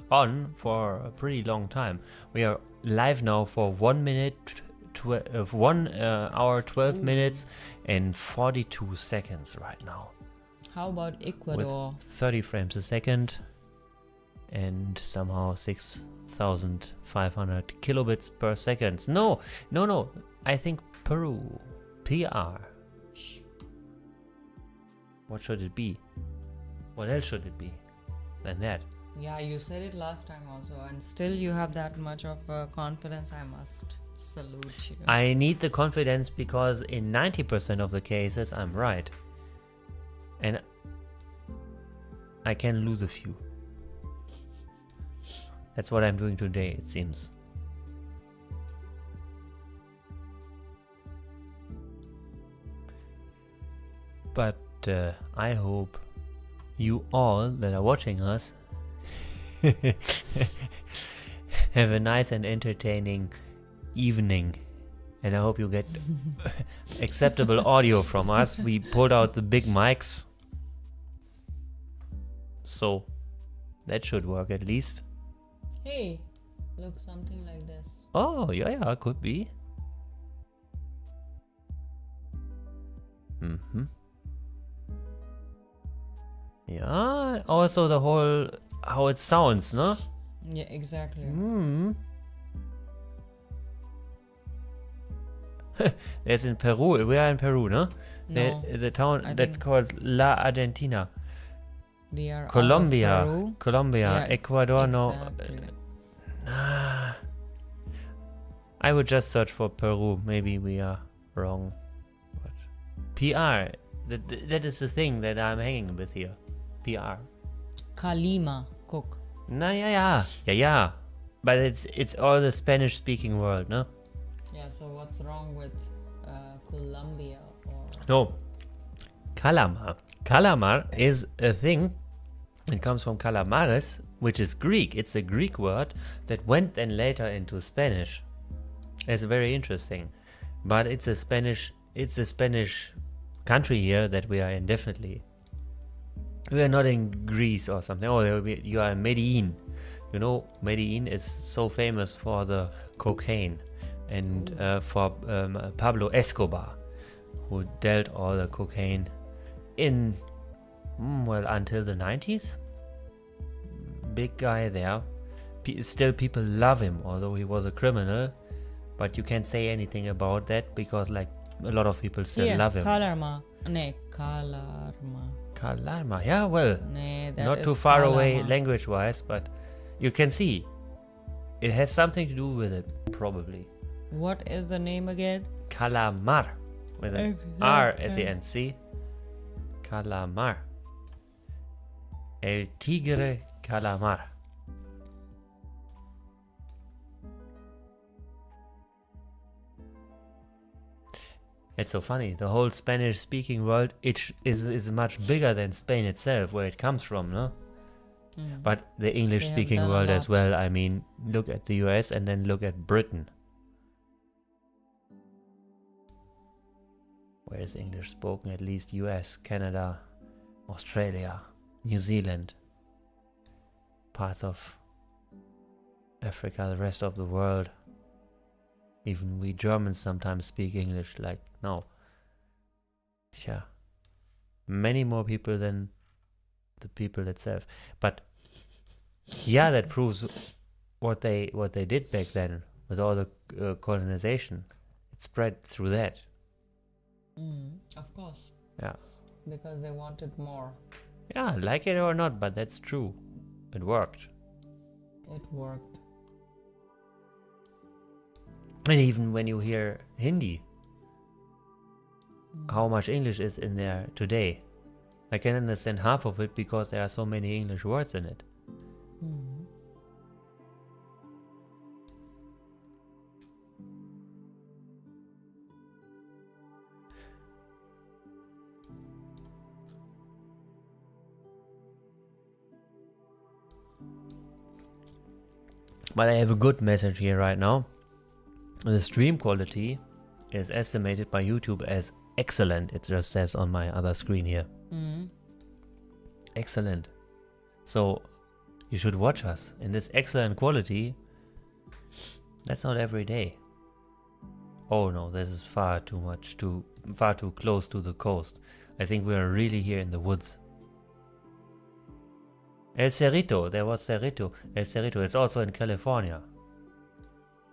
on for a pretty long time. We are live now for 1 minute, 1 hour, 12 minutes and 42 seconds right now. How about Ecuador? With 30 frames a second and somehow 6,500 kilobits per second. No, I think Peru. PR. What should it be? What else should it be than that? Yeah, you said it last time also, and still you have that much of confidence. I must salute you. I need the confidence because in 90% of the cases I'm right. And I can lose a few. That's what I'm doing today, it seems. But I hope you all that are watching us have a nice and entertaining evening. And I hope you get acceptable audio from us. We pulled out the big mics. So that should work at least. Hey, look, something like this. Oh, yeah, could be. Mm-hmm. Yeah, also the whole, how it sounds, no? Yeah, exactly. There's in Peru, we are in Peru, no? No, There's a town I that's think- called La Argentina. we are out of Colombia, Peru. Colombia, Yeah, Ecuador, exactly. no. I would just search for Peru, maybe we are wrong. But PR, that is the thing that I'm hanging with here. PR. Kalima, cook. No, yeah. But it's all the Spanish-speaking world, no? Yeah, so what's wrong with Colombia or... No. Calamar. Calamar is a thing. It comes from calamares, which is Greek. It's a Greek word that went then later into Spanish. It's very interesting. But it's a Spanish country here that we are in, definitely. We are not in Greece or something. Oh, you are in Medellin. You know, Medellin is so famous for the cocaine and for Pablo Escobar, who dealt all the cocaine in, well, until the 90s. Big guy there. Still people love him, although he was a criminal. But you can't say anything about that because, like, a lot of people still love him. Kalarma. Ne, Kalarma. Kalarma, yeah, well, Ne, that not is too far away Kalarma. language-wise, but you can see it has something to do with it, probably. What is the name again? Calamar, with an R at the end, see? Calamar. El tigre calamar. It's so funny. The whole Spanish-speaking world is much bigger than Spain itself, where it comes from, no? Mm. But the English-speaking done a world as lot. well. I mean, look at the US and then look at Britain. Where is English spoken? At least US, Canada, Australia, New Zealand, parts of Africa, the rest of the world. Even we Germans sometimes speak English, like, no. Yeah. Many more people than the people itself. But yeah, that proves what they did back then with all the colonization. It spread through that. Of course. Yeah. Because they wanted more. Yeah, like it or not, but that's true. It worked. It worked. And even when you hear Hindi, how much English is in there today. I can understand half of it because there are so many English words in it. Hmm. But I have a good message here right now. The stream quality is estimated by YouTube as excellent. It just says on my other screen here. Hmm. Excellent. So you should watch us in this excellent quality. That's not every day. Oh no, this is far too close to the coast. I think we are really here in the woods. El Cerrito, there was Cerrito. El Cerrito, it's also in California.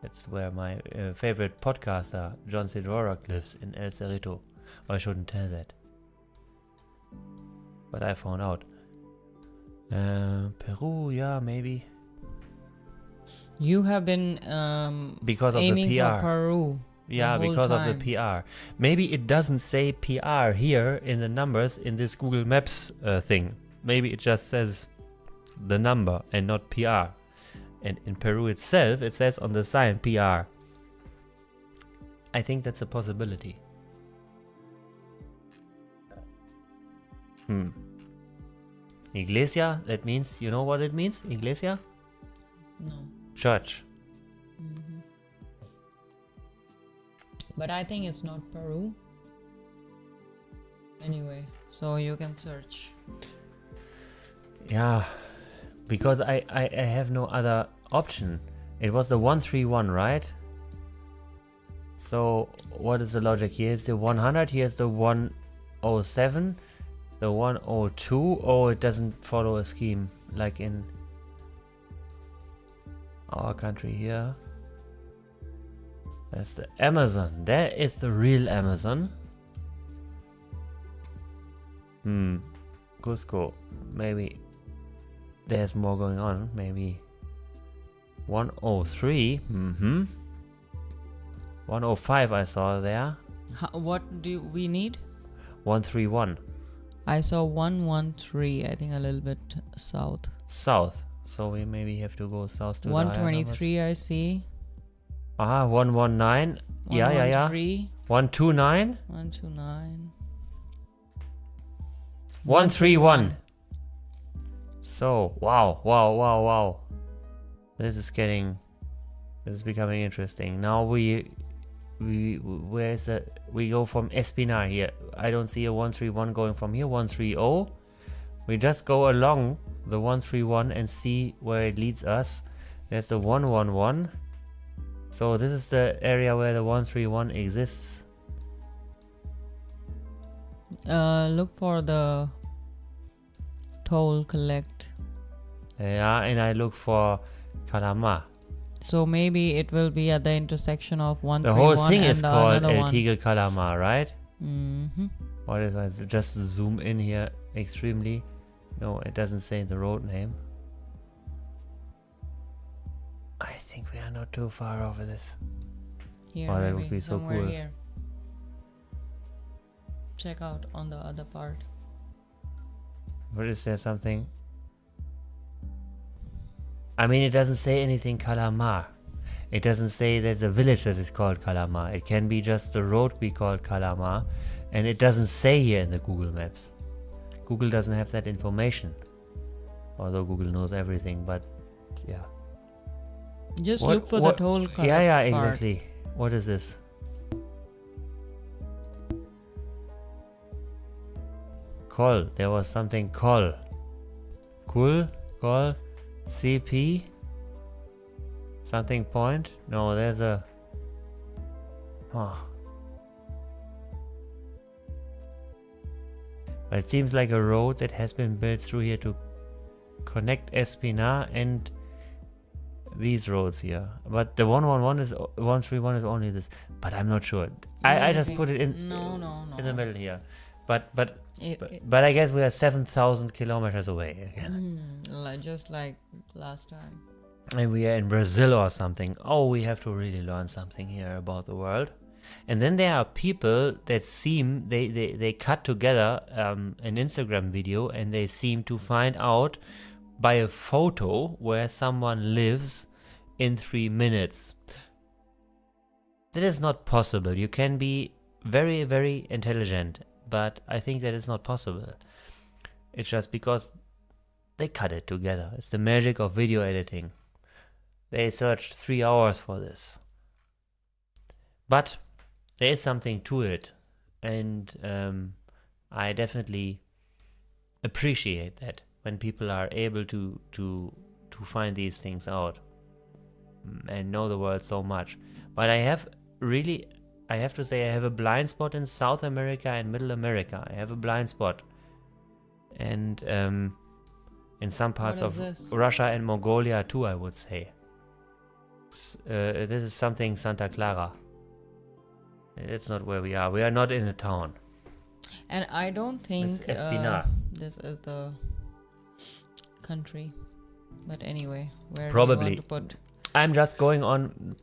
That's where my favorite podcaster, John Sidrorak, lives, in El Cerrito. I shouldn't tell that. But I found out. Peru, yeah, maybe. You have been Because of aiming the PR. for Peru. Yeah, the whole because time. of the PR. Maybe it doesn't say PR here in the numbers in this Google Maps thing. Maybe it just says the number and not PR. And in Peru itself, it says on the sign PR. I think that's a possibility. Iglesia, that means, you know what it means? Iglesia? No. Church. But I think it's not Peru. Anyway, so you can search. Yeah, because I have no other option. It was the 131, right? So what is the logic? Here's the 100, here's the 107, the 102. Oh, it doesn't follow a scheme like in our country here. That's the Amazon. There is the real Amazon. Cusco. Maybe there's more going on. Maybe 103. 105 I saw there. What do we need? 131. I saw 113. I think a little bit south. South. So we maybe have to go south to the higher numbers. 123. I see. 119. Yeah. 113. 129. 129. 131. So wow. This is becoming interesting. Now we go from Espinar here. I don't see a 131 going from here. 130. We just go along the 131 and see where it leads us. There's the 111. So this is the area where the 131 exists. Look for the toll collect. Yeah, and I look for Calama. So maybe it will be at the intersection of The 131 whole thing and is the called another El one. Tigre Calama, right? Mm-hmm. What if I just zoom in here extremely? No, it doesn't say the road name. I think we are not too far over this. Here, Oh, that maybe, would be so somewhere cool. here. Check out on the other part. What is there something? I mean, it doesn't say anything Calamar. It doesn't say there's a village that is called Calamar. It can be just the road we call Calamar. And it doesn't say here in the Google Maps. Google doesn't have that information. Although Google knows everything, but yeah. Just look for the toll part. Yeah, exactly. What is this? Call. There was something call. Cool. Call. CP. Something point. No, there's a. Oh. But it seems like a road that has been built through here to connect Espinar and these roads here. But the 111 is 131 is only this. But I'm not sure. I just put it in in the middle here. But I guess we are 7,000 kilometers away again. Just like last time. And we are in Brazil or something. Oh, we have to really learn something here about the world. And then there are people that seem they cut together an Instagram video and they seem to find out by a photo where someone lives in 3 minutes. That is not possible. You can be very, very intelligent, but I think that is not possible. It's just because they cut it together. It's the magic of video editing. They searched 3 hours for this. But there is something to it, and I definitely appreciate that when people are able to find these things out and know the world so much. But I have to say I have a blind spot in South America and Middle America. I have a blind spot, and in some parts of Russia and Mongolia too, I would say. This is something Santa Clara. It's not where we are. We are not in a town. And I don't think It's Espinar. this is the country. But anyway, where Probably. do you want to put? I'm just going on.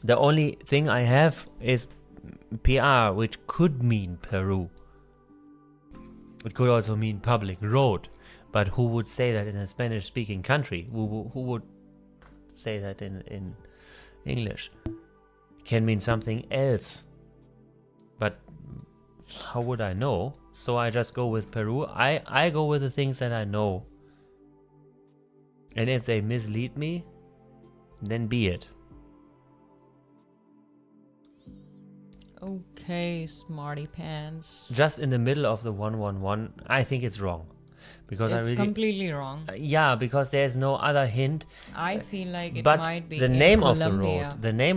The only thing I have is PR, which could mean Peru. It could also mean public road. But who would say that in a Spanish-speaking country? Who would say that in English? It can mean something else. But how would I know? So I just go with Peru. I go with the things that I know. And if they mislead me, then be it. Okay, smarty pants. Just in the middle of the 111, I think it's wrong. Because It's I really... completely wrong. Yeah, because there's no other hint. I feel like it But might be the in name Colombia.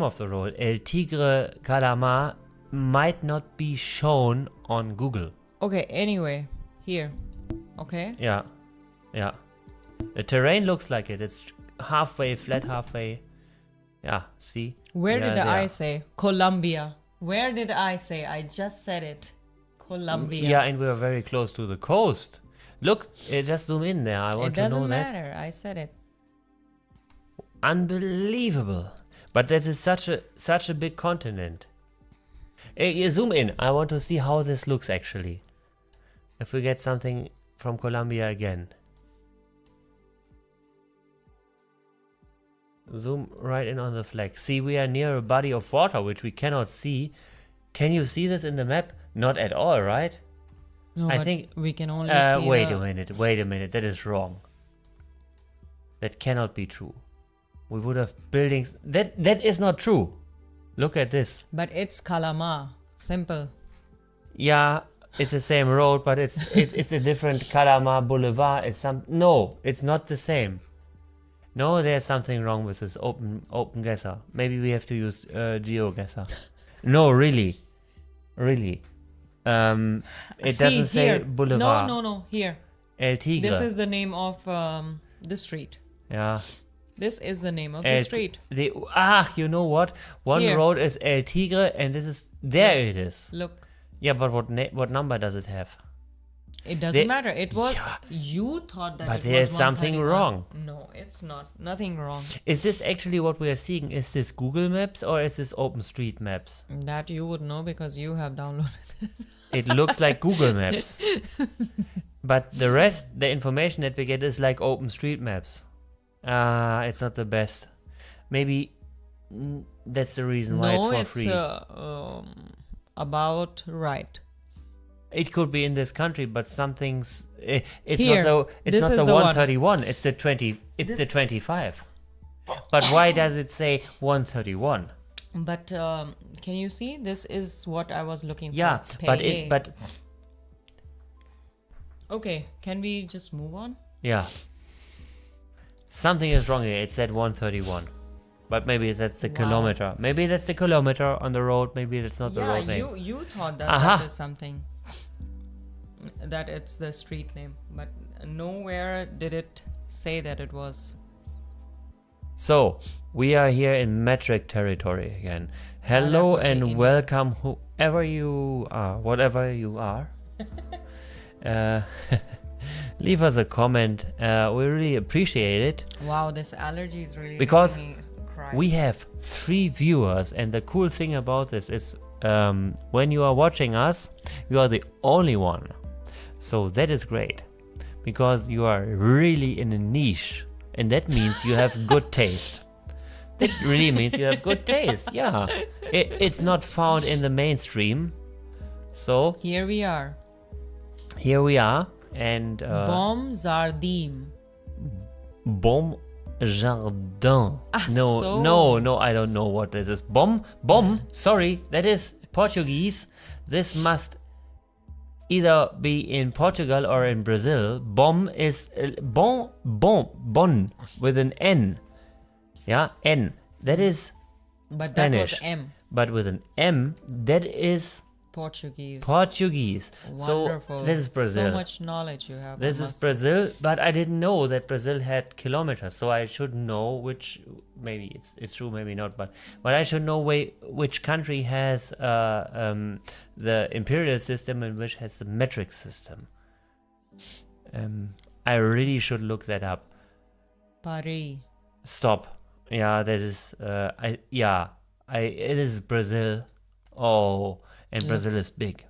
of the road, El Tigre Calamar, might not be shown on Google. Okay, anyway, here. Okay? Yeah, yeah. The terrain looks like it. It's halfway flat, halfway. Yeah, see? Where We are did I there. say? Colombia. Where did I say? I just said it. Colombia. Yeah, and we are very close to the coast. Look, just zoom in there. I want It to know doesn't that. matter. I said it. Unbelievable. But this is such a big continent. Zoom in. I want to see how this looks actually. If we get something from Colombia again. Zoom right in on the flag. See, we are near a body of water which we cannot see. Can you see this in the map? Not at all, right? No, I but think- we can only see Wait the- a minute. That is wrong. That cannot be true. We would have buildings. That is not true. Look at this. But it's Calamar. Simple. Yeah, it's the same road, but it's a different Calamar Boulevard. No, it's not the same. No, there's something wrong with this open guesser. Maybe we have to use GeoGuessr. No, really. It See, doesn't say here. Boulevard. No. Here. El Tigre. This is the name of the street. Yeah. This is the name of the street. You know what? One Here. road is El Tigre, and this is there. It is. Look. Yeah, but what number does it have? It doesn't They- matter. It was. Yeah. You thought that. But it there's was something 131. wrong. No, it's not. Nothing wrong. Is this actually what we are seeing? Is this Google Maps or is this OpenStreetMaps? That you would know because you have downloaded it. It looks like Google Maps. But the rest, the information that we get is like OpenStreetMaps. It's not the best. Maybe that's the reason why No, it's for free. About right. It could be in this country, but some things. It's Here, not the. It's this not is the the one. 131. It's the 20. It's the 25. But why does it say 131? But can you see? This is what I was looking Yeah, for. but Okay, can we just move on? yeah. Something is wrong here. It said 131. But maybe that's the Wow. kilometer. Maybe that's the kilometer on the road. Maybe that's not the road name. you thought that Aha. that is something. That it's the street name, but nowhere did it say that it was. So, we are here in metric territory again. Hello would be and in- welcome, whoever you are, whatever you are. Leave us a comment. We really appreciate it. Wow, this allergy is really Because making me cry. We have 3 viewers, and the cool thing about this is when you are watching us, you are the only one. So that is great. because you are really in a niche, and that means you have good taste. That really means you have good taste. Yeah, it's not found in the mainstream. So Here we are. here we are, and Bom Zardim. Bom Jardin. so. No, I don't know what this is. Bom, sorry, that is Portuguese. This must either be in Portugal or in Brazil. Bom is bon with an N. Yeah, N. That is But Spanish. that was M. But with an M, that is Portuguese. So Wonderful. this is Brazil. So much knowledge you have. This is Brazil, but I didn't know that Brazil had kilometers, so I should know which. Maybe it's true, maybe not, but I should know which country has the imperial system and which has the metric system. I really should look that up. Paris. Stop. Yeah, that is. It is Brazil. Oh, and Brazil is big.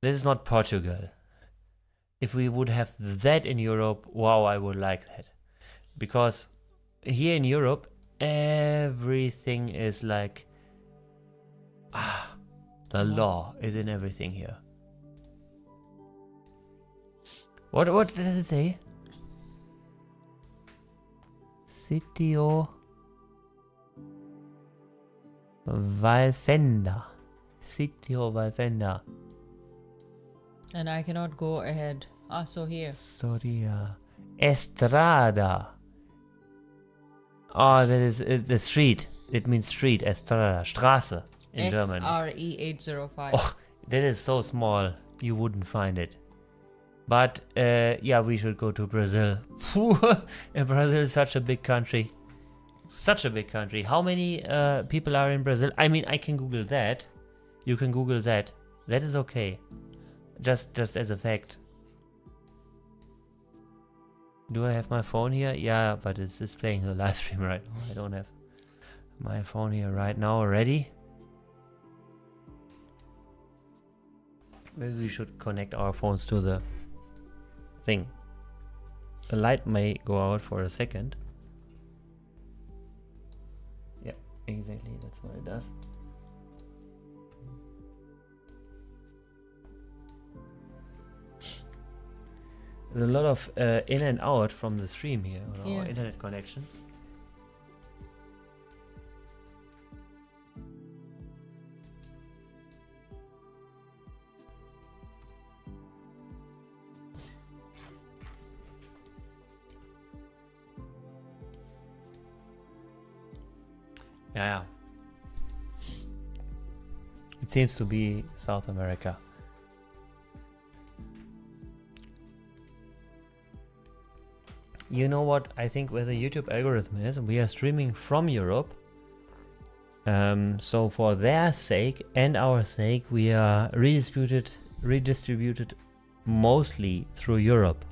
This is not Portugal. If we would have that in Europe, wow, I would like that. Because here in Europe, everything is like, the law is in everything here. What does it say? Sitio Valfenda. Sitio Valfenda. And I cannot go ahead. So here. Soria. Estrada. Oh, that is the street. It means street. Estrada. Straße in German. XRE 805. Oh, that is so small. You wouldn't find it. But yeah, we should go to Brazil. And Brazil is such a big country. Such a big country. How many people are in Brazil? I mean, I can Google that. You can Google that. That is okay. Just as a fact. Do I have my phone here? Yeah, but it's displaying the live stream right now. I don't have my phone here right now already. Maybe we should connect our phones to the thing. The light may go out for a second. Yeah, exactly. That's what it does. There's a lot of in and out from the stream here on our internet connection. Yeah. It seems to be South America. You know what I think where the YouTube algorithm is? We are streaming from Europe. So for their sake and our sake, we are redistributed mostly through Europe.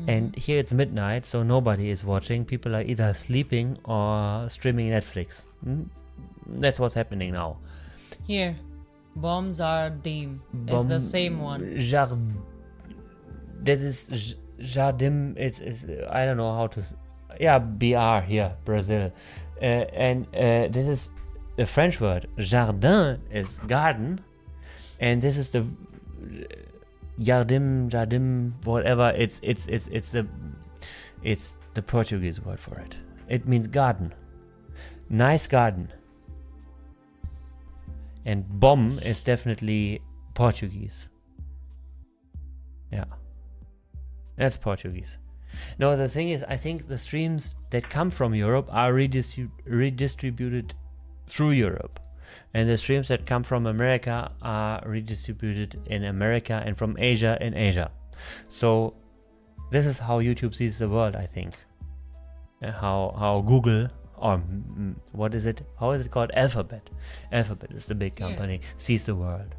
And here it's midnight, so nobody is watching. People are either sleeping or streaming Netflix. That's what's happening now. Here. Bom Zardim. It's the same one. That is Jardim. It's I don't know how to. Yeah, BR here, Brazil. And this is the French word. Jardin is garden. And this is the Jardim, whatever. It's the Portuguese word for it. It means garden. Nice garden. And bom is definitely Portuguese. Yeah. That's Portuguese. No, the thing is, I think the streams that come from Europe are redistributed through Europe. And the streams that come from America are redistributed in America, and from Asia in Asia. So this is how YouTube sees the world, I think. How Google, or what is it? How is it called? Alphabet. Alphabet is the big company, sees the world.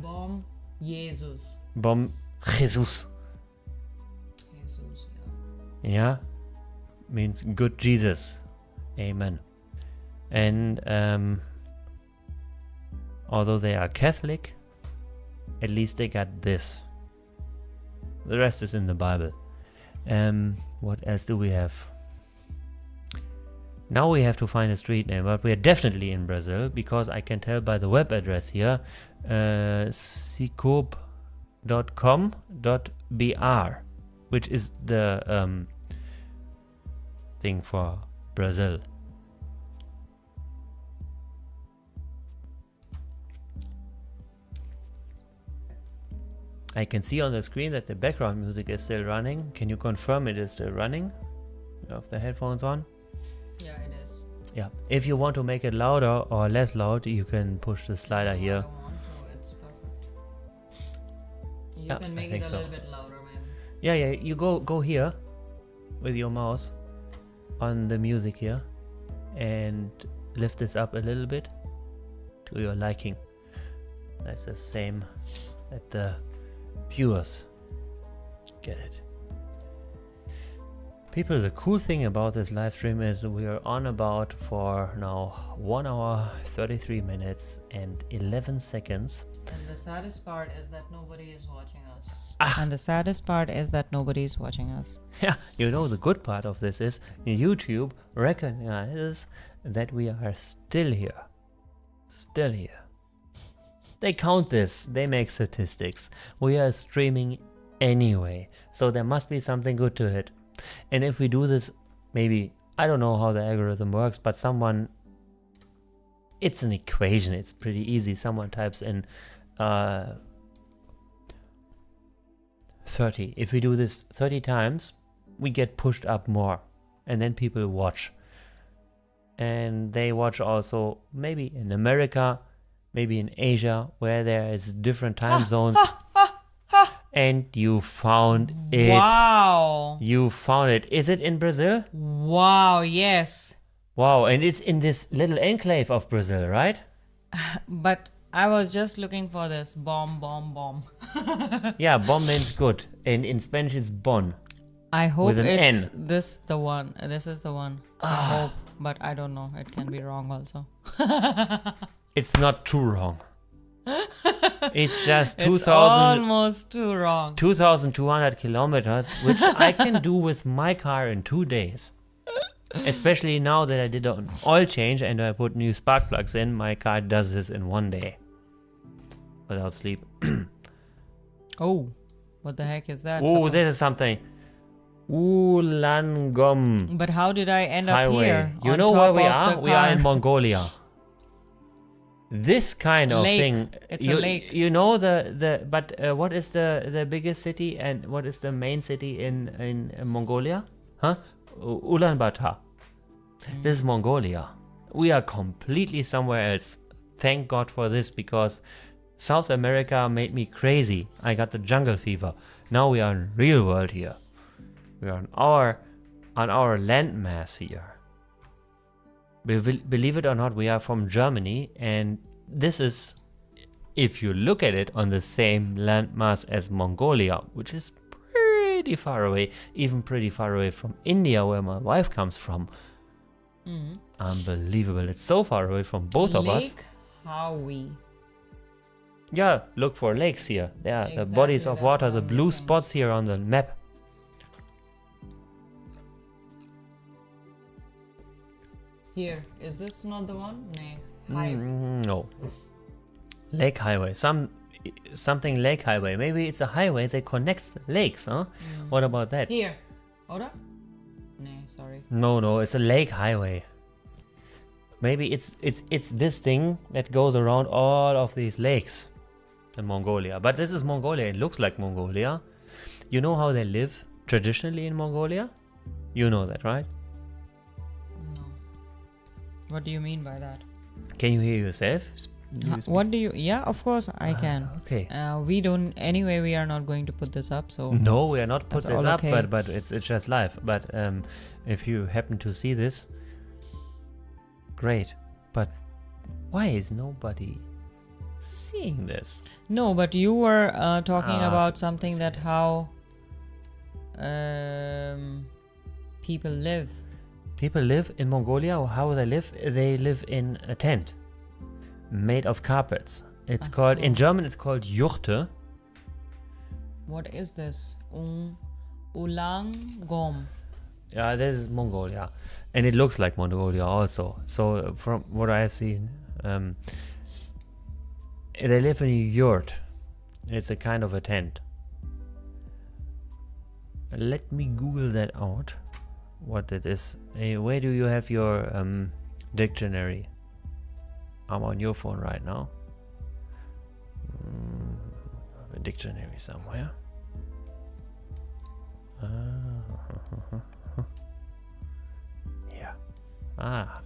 Bom Jesus. Bom Jesus. Jesus, Yeah, means good Jesus. Amen. And although they are Catholic, at least they got this. The rest is in the Bible. What else do we have? Now we have to find a street name, but we are definitely in Brazil because I can tell by the web address here, cicope.com.br, which is the thing for Brazil. I can see on the screen that the background music is still running. Can you confirm it is still running? You have the headphones on? Yeah, it is. Yeah. If you want to make it louder or less loud, you can push the slider here. I don't want to. It's perfect. You Yeah, can I make think it a so. little bit louder, maybe. Yeah, you go here with your mouse on the music here and lift this up a little bit to your liking. That's the same that the viewers get it. People, the cool thing about this live stream is we are on about for now 1 hour 33 minutes and 11 seconds. And the saddest part is that nobody is watching us. Ah. And the saddest part is that nobody is watching us. Yeah, you know the good part of this is YouTube recognizes that we are still here. Still here. They count this, they make statistics. We are streaming anyway, so there must be something good to it. And if we do this, maybe, I don't know how the algorithm works, but someone, it's an equation, it's pretty easy. Someone types in 30. If we do this 30 times, we get pushed up more. And then people watch. And they watch also maybe in America, maybe in Asia, where there is different time zones. And you found it. Wow. You found it. Is it in Brazil? Wow, yes. Wow, and it's in this little enclave of Brazil, right? But I was just looking for this bomb, bomb, bomb. Yeah, bomb means good. And in Spanish it's bon. I hope With an it's N. this the one. This is the one. I hope, but I don't know. It can be wrong also. It's not too wrong. It's just It's 2,000 almost too wrong. 2,200 kilometers, which I can do with my car in 2 days. Especially now that I did an oil change and I put new spark plugs in, my car does this in 1 day. Without sleep. Oh, what the heck is that? Oh, this is something. Ulangom But how did I end up Highway. here? You on know where top we of are? the We are in car? Mongolia. This kind of Lake. thing. It's a lake. You know but what is the biggest city and what is the main city in Mongolia? Huh? Ulaanbaatar. This is Mongolia. We are completely somewhere else. Thank God for this, because South America made me crazy. I got the jungle fever. Now we are in real world here. We are on our landmass here. Believe it or not, we are from Germany, and this is, if you look at it, on the same landmass as Mongolia, which is pretty far away, even pretty far away from India, where my wife comes from. Unbelievable. It's so far away from both of us. Lake Howie. Yeah, look for lakes here. There are the Exactly, bodies of that's water, what the I'm blue looking. spots here on the map. Here, is this not the one? No. Highway. No. Lake highway. Something lake highway. Maybe it's a highway that connects the lakes, huh? What about that? Here. Ora? No, sorry. No, it's a lake highway. Maybe it's this thing that goes around all of these lakes in Mongolia. But this is Mongolia. It looks like Mongolia. You know how they live traditionally in Mongolia? You know that, right? No. What do you mean by that? Can you hear yourself? What do you... Yeah, of course I can. Okay. We don't... Anyway, we are not going to put this up, so... No, we are not put That's this all up, okay. but it's just live. But if you happen to see this, great. But why is nobody seeing this? No, but you were talking about something that yes. how people live. People live in Mongolia, or how they live? They live in a tent made of carpets. It's Ach called, in so. German it's called Juchte. What is this? Ulangom. Yeah, this is Mongolia. And it looks like Mongolia also. So from what I have seen, they live in a yurt. It's a kind of a tent. Let me Google that out. What it is. Where do you have your dictionary? I'm on your phone right now. A dictionary somewhere. Yeah. Ah.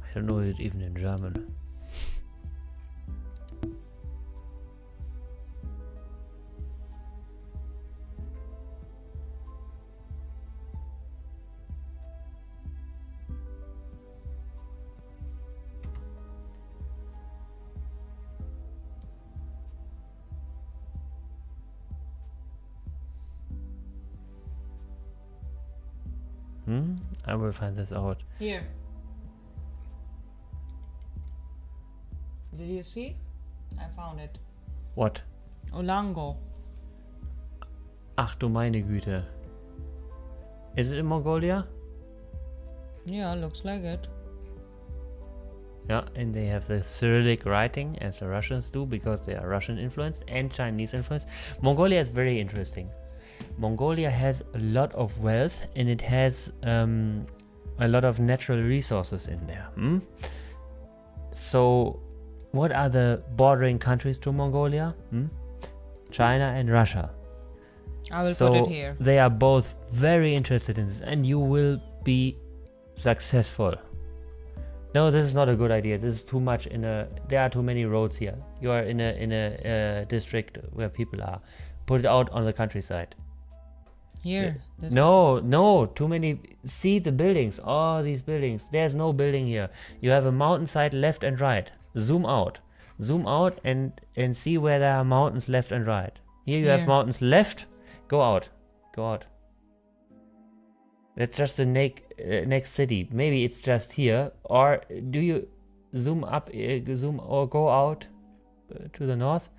I don't know it even in German. I will find this out. Here. Did you see? I found it. What? Ulango. Ach du meine Güte. Is it in Mongolia? Yeah, looks like it. Yeah, and they have the Cyrillic writing as the Russians do because they are Russian influenced and Chinese influenced. Mongolia is very interesting. Mongolia has a lot of wealth and it has a lot of natural resources in there. So, what are the bordering countries to Mongolia? China and Russia. I will So put it here. they are both very interested in this, and you will be successful. No, this is not a good idea. This is too much there are too many roads here. You are in a district where people are. Put it out on the countryside. Here. This No, too many. See the buildings, all these buildings. There's no building here. You have a mountainside left and right. Zoom out and see where there are mountains left and right. Here you have Here. mountains left. Go out. That's just the next city. Maybe it's just here. Or do you zoom up, zoom or go out to the north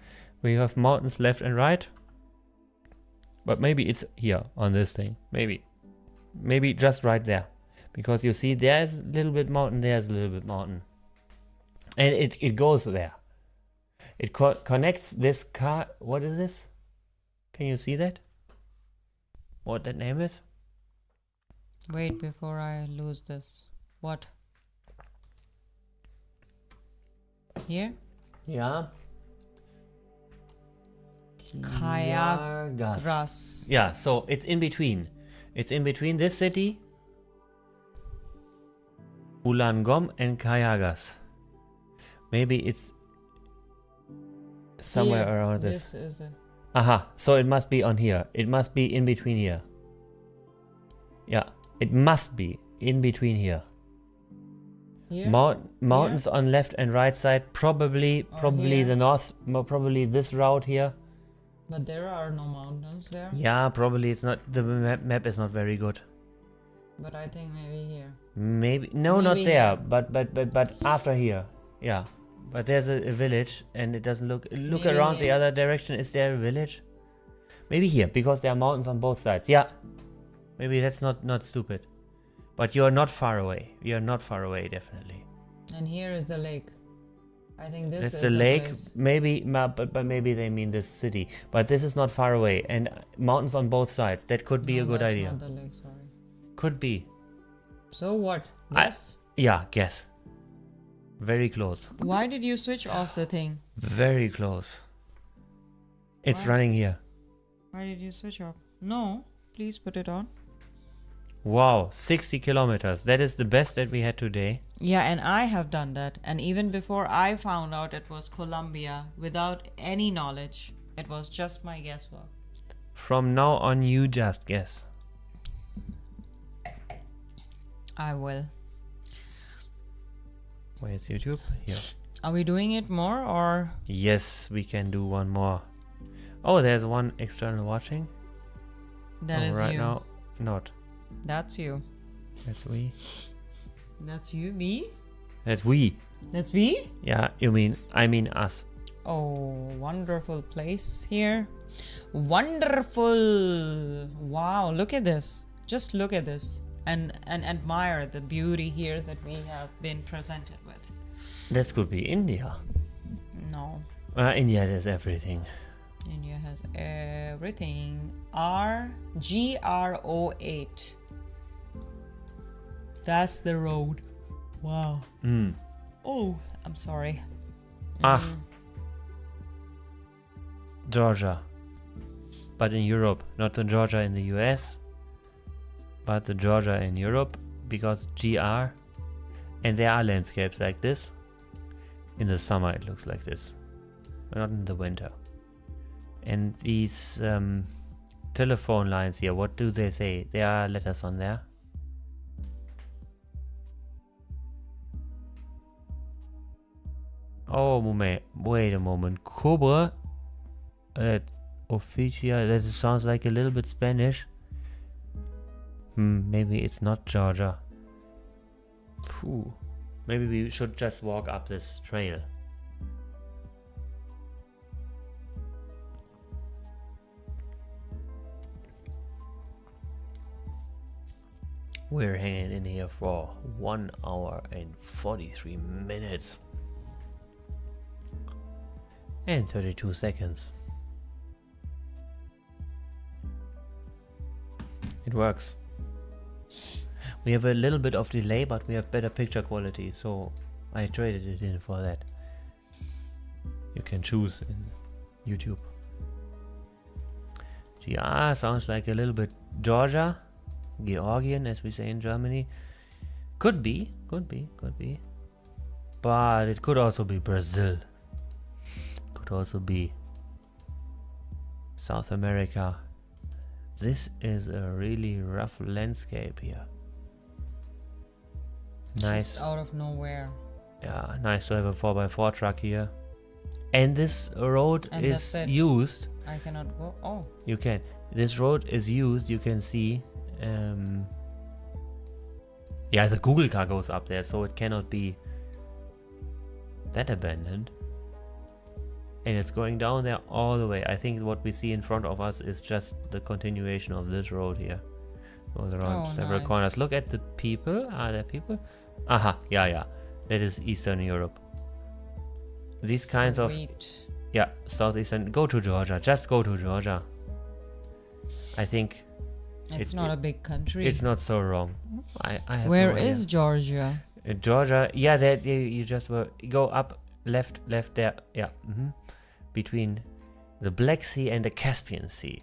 where you have mountains left and right? But maybe it's here on this thing. Maybe just right there. Because you see there's a little bit mountain, there's a little bit mountain. And it goes there. It connects this car. What is this? Can you see that? What that name is? Wait before I lose this. What? Here? Yeah. Kayagras. Yeah, so it's in between. It's in between this city, Ulangom, and Kayagas. Maybe it's somewhere Here. around this. This is the. Aha, so it must be on here. It must be in between here. Yeah, it must be in between here. Here? Mountains on left and right side. Probably here? the north. Probably this route here. But there are no mountains there. Yeah, probably it's not. The map is not very good. But I think maybe here. Maybe no, Maybe not there. here. But after here. Yeah, but there's a village, and it doesn't look. Look Maybe around the here. other direction. Is there a village? Maybe here because there are mountains on both sides. Yeah, maybe that's not stupid. But you are not far away. You are not far away, definitely. And here is the lake. I think this That's is the lake. place. Maybe, but maybe they mean this city. But this is not far away, and mountains on both sides. That could be No, a good that's idea. Not the lake, sorry. Could be. So what? I- Yes. Yeah, guess. Very close. Why did you switch off the thing? Very close. It's Why? running here. Why did you switch off? No, please put it on. Wow, 60 kilometers. That is the best that we had today. Yeah, and I have done that. And even before I found out it was Colombia, without any knowledge, it was just my guesswork. From now on, you just guess. I will. Where's YouTube? Here. Are we doing it more or? Yes, we can do one more. Oh, there's one external watching. That oh, is right you. now, not. That's you. That's we. That's you, me? That's we. That's we? Yeah, I mean us. Oh, wonderful place here. Wonderful. Wow, look at this. Just look at this. And admire the beauty here that we have been presented with. That could be India. No. India has everything. India has everything. GRO8. That's the road. Wow. Oh, I'm sorry. Georgia. But in Europe, not the Georgia in the US, but the Georgia in Europe, because GR. And there are landscapes like this. In the summer it looks like this, but not in the winter. And these telephone lines here, what do they say? There are letters on there. Oh, wait a moment. Cobra. Officia. That sounds like a little bit Spanish. Maybe it's not Georgia. Maybe we should just walk up this trail. We're hanging in here for 1 hour and 43 minutes. And 32 seconds. It works. We have a little bit of delay, but we have better picture quality, so I traded it in for that. You can choose in YouTube. GR sounds like a little bit Georgia, Georgian, as we say in Germany. Could be. But it could also be Brazil. Could also be South America. This is a really rough landscape here. Nice. Just out of nowhere. Yeah, nice to have a 4x4 truck here. And this road is used. I cannot go. Oh. You can. This road is used, you can see. Yeah, the Google car goes up there, so it cannot be that abandoned. And it's going down there all the way. I think what we see in front of us is just the continuation of this road here. Goes around several corners. Look at the people. Are there people? Aha, yeah. That is Eastern Europe. These kinds of... Yeah, Southeastern. Go to Georgia. Just go to Georgia. I think... It's not a big country. It's not so wrong. I have Where no idea. is Georgia? Georgia, yeah, that you just go up, left there, yeah, between the Black Sea and the Caspian Sea.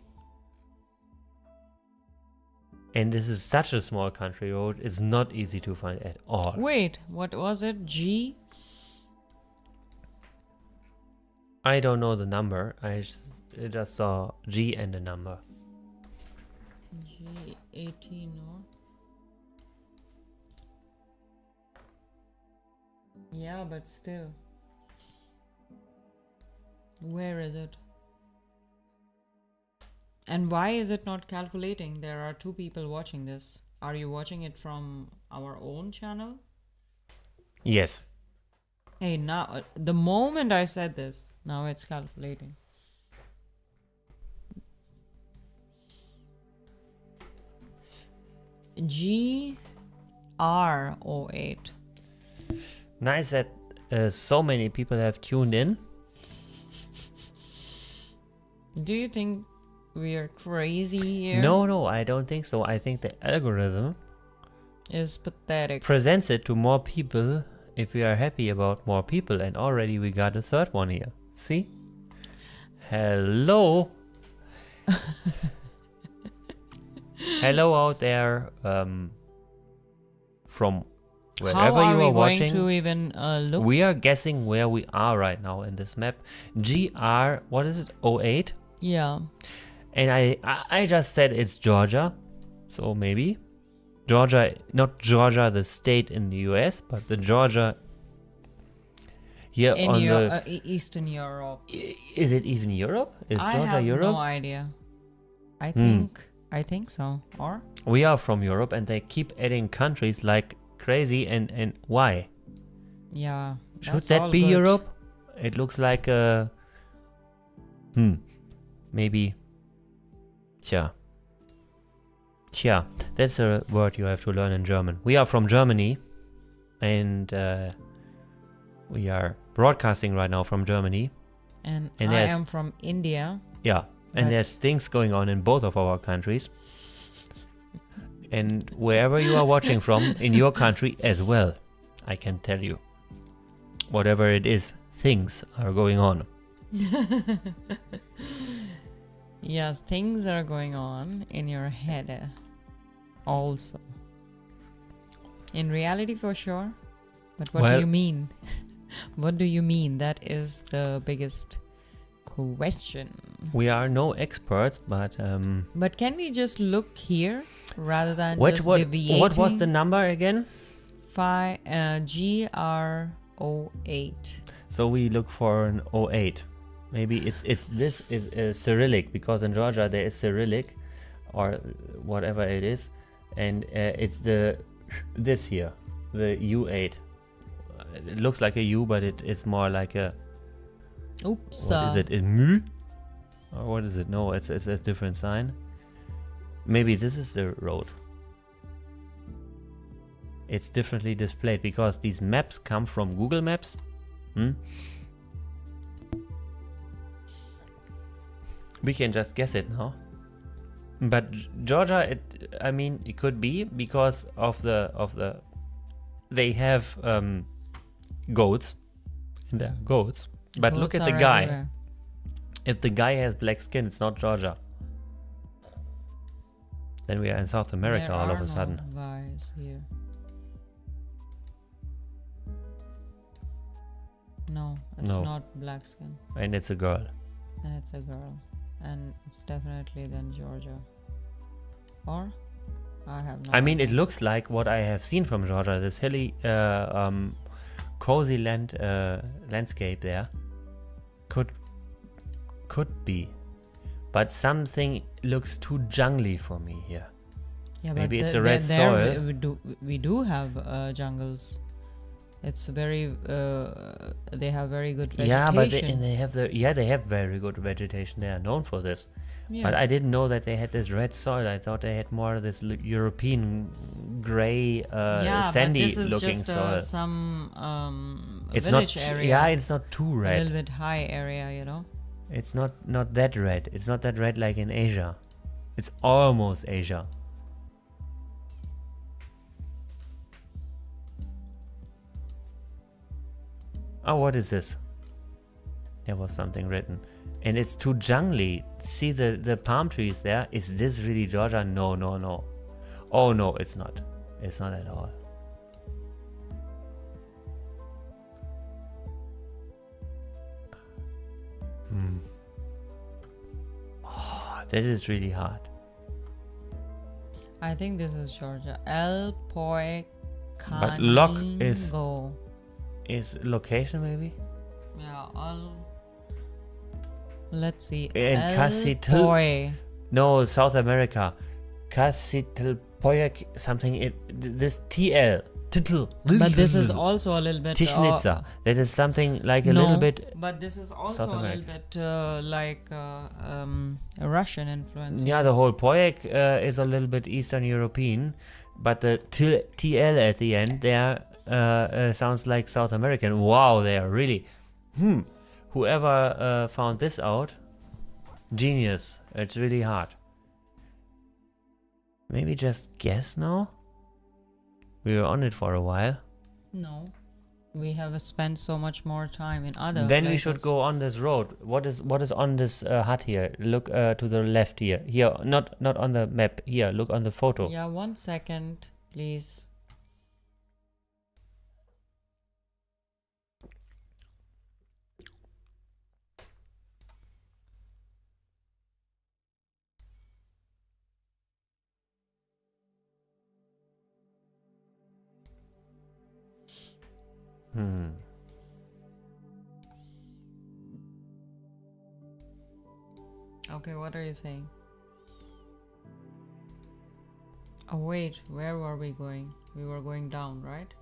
And this is such a small country road; it's not easy to find at all. Wait, what was it? G? I don't know the number. I just saw G and a number. G18, no? Yeah, but still. Where is it? And why is it not calculating? There are 2 people watching this. Are you watching it from our own channel? Yes. Hey, now, the moment I said this, now it's calculating. GR08. Nice that so many people have tuned in. Do you think we are crazy here? No, I don't think so. I think the algorithm Is pathetic. presents it to more people if we are happy about more people, and already we got a 3rd one here. See? Hello. Hello out there, from wherever How are you we are going watching. to even look? We are guessing where we are right now in this map. GR, what is it? 08? Yeah. And I just said it's Georgia, so maybe Georgia, not Georgia the state in the US, but the Georgia here In on the Eastern Europe. Is it even Europe? Is I Georgia have Europe? no idea. I think so. Or We are from Europe, and they keep adding countries like crazy, and why? Yeah. Should that's that all be good. Europe? It looks like a... Maybe... Tja, that's a word you have to learn in German. We are from Germany, and we are broadcasting right now from Germany. And I there's- am from India. Yeah, and But- there's things going on in both of our countries. And wherever you are watching from, in your country as well, I can tell you. Whatever it is, things are going on. Yes, things are going on in your head also. In reality, for sure. But what do Well- you mean? What do you mean? That is the biggest question. We are no experts, but But can we just look here rather than what deviating? what was the number again? GR08. So we look for an 08. Maybe this is Cyrillic, because in Georgia there is Cyrillic or whatever it is, and it's this here, the U8. It looks like a U, but it's more like a... Oops. What is it? A mu? Or what is it? No, it's a different sign. Maybe this is the road. It's differently displayed because these maps come from Google Maps. We can just guess it now. But Georgia, it could be because of the they have goats, and there are goats. But look Goats at the are guy. everywhere. If the guy has black skin, it's not Georgia. Then we are in South America There all are of a sudden. no guys here. No, it's No. not black skin. And it's a girl. And it's a girl. And it's definitely then Georgia. Or? I have no I mean, it idea. looks like what I have seen from Georgia. This hilly, cozy landscape there. Could be. But something looks too jungly for me here. Yeah, maybe but it's a red there soil. we do have jungles. It's very they have very good vegetation. Yeah, but they have very good vegetation. They are known for this. Yeah. But I didn't know that they had this red soil. I thought they had more of this European gray, sandy but this is looking just soil. some It's village not. area. Yeah, it's not too a little red. bit high area, you know. It's not that red. It's not that red like in Asia. It's almost Asia. Oh, what is this? There was something written. And it's too jungly. See the palm trees there? Is this really Georgia? No. Oh no, it's not. It's not at all. Oh, that is really hard. I think this is Georgia. El Poy But Lock is- Canango. Is location maybe? Yeah, let's see. And El Casitl- Poy. No, South America. Casitelpoyak something. This TL. Titl. But this is also a little bit. Tischnitzer. That is something like a no, little bit. But this is also South a little America. bit like a Russian influence. Yeah, the whole Poyak is a little bit Eastern European, but the TL at the end there sounds like South American. Wow, they are really. Whoever found this out, genius. It's really hard. Maybe just guess now? We were on it for a while. No, we have spent so much more time in other. Then we places. should go on this road. What is on this hut here? Look to the left here. Here, not on the map. Here, look on the photo. Yeah, 1 second, please. Okay, what are you saying? Oh wait, where were we going? We were going down, right?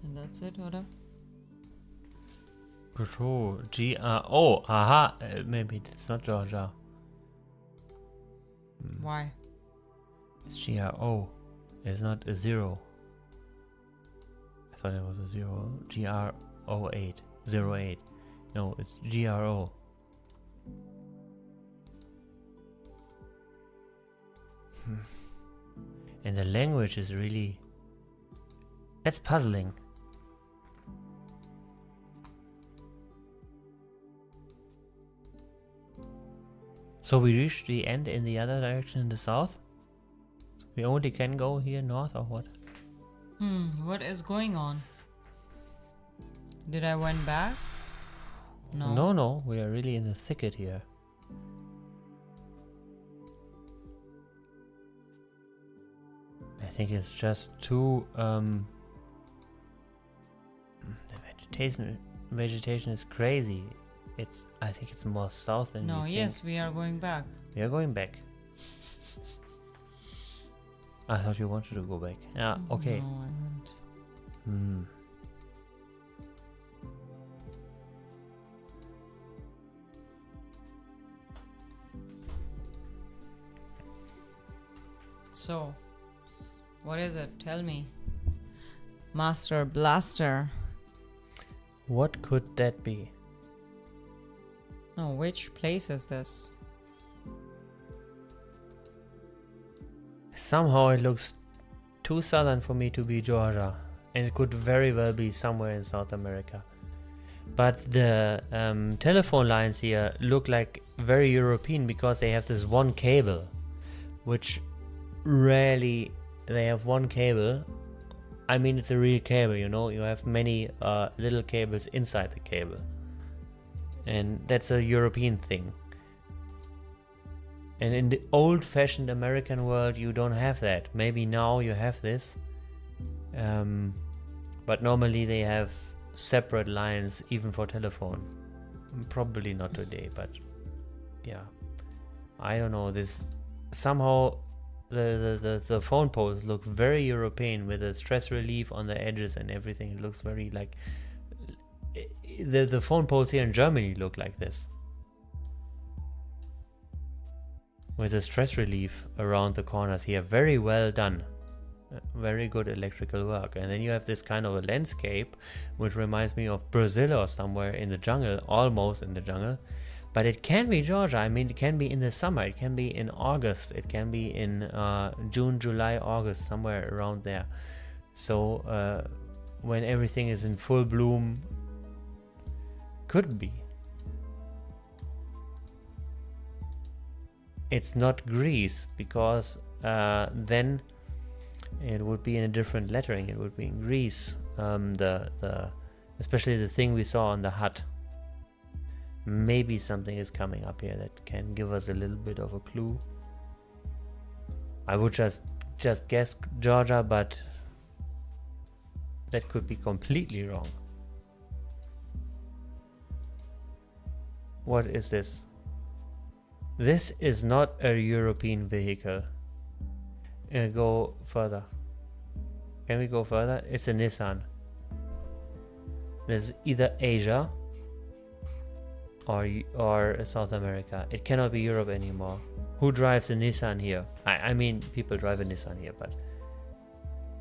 And that's it, oder? Control. G-R-O. Aha. Maybe it's not Georgia. Why? It's G-R-O. It's not a 0. I thought it was a 0. G-R-O-8. 08. No, it's G-R-O. And the language is really... That's puzzling. So we reached the end in the other direction in the south? So we only can go here north or what? What is going on? Did I went back? No. No, we are really in the thicket here. I think it's just too the vegetation is crazy. I think it's more south than No, you yes, think. we are going back. We are going back. I thought you wanted to go back. Yeah, okay. No, I won't. So, what is it? Tell me. Master Blaster. What could that be? No, which place is this? Somehow it looks too southern for me to be Georgia, and it could very well be somewhere in South America. But the telephone lines here look like very European because they have this one cable, which rarely they have one cable. I mean, it's a real cable, you know, you have many little cables inside the cable. And that's a European thing. And in the old-fashioned American world, you don't have that. Maybe now you have this. But normally they have separate lines even for telephone. Probably not today, but yeah. I don't know, this somehow the phone poles look very European with a stress relief on the edges and everything. It looks very like the phone poles here in Germany look like this, with a stress relief around the corners here. Very well done, very good electrical work. And then you have this kind of a landscape which reminds me of Brazil or somewhere in the jungle, almost in the jungle. But it can be Georgia. I mean, it can be in the summer, it can be in August, it can be in June, July, August, somewhere around there. So when everything is in full bloom, could be. It's not Greece, because then it would be in a different lettering. It would be in Greece. Especially the thing we saw on the hut. Maybe something is coming up here that can give us a little bit of a clue. I would just guess Georgia, but that could be completely wrong. What is this? This is not a European vehicle. Go further. Can we go further? It's a Nissan. This is either Asia or South America. It cannot be Europe anymore. Who drives a Nissan here? I mean, people drive a Nissan here, but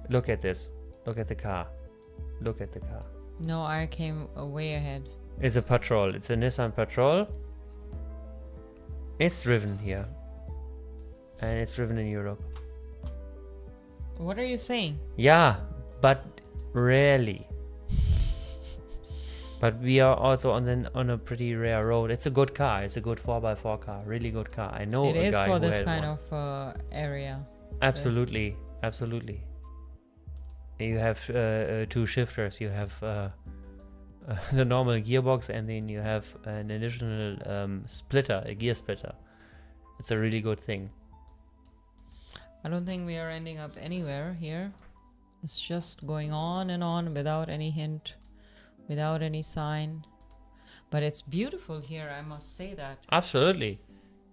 look at this. Look at the car. Look at the car. No, I came way ahead. It's a Patrol. It's a Nissan Patrol. It's driven here. And it's driven in Europe. What are you saying? Yeah, but rarely. But we are also on a pretty rare road. It's a good car. It's a good 4x4 car. Really good car. I know It a is guy for who this had kind one. of area. Absolutely, absolutely. You have two shifters. You have the normal gearbox, and then you have an additional splitter, a gear splitter. It's a really good thing. I don't think we are ending up anywhere here. It's just going on and on without any hint, without any sign. But it's beautiful here, I must say that. Absolutely.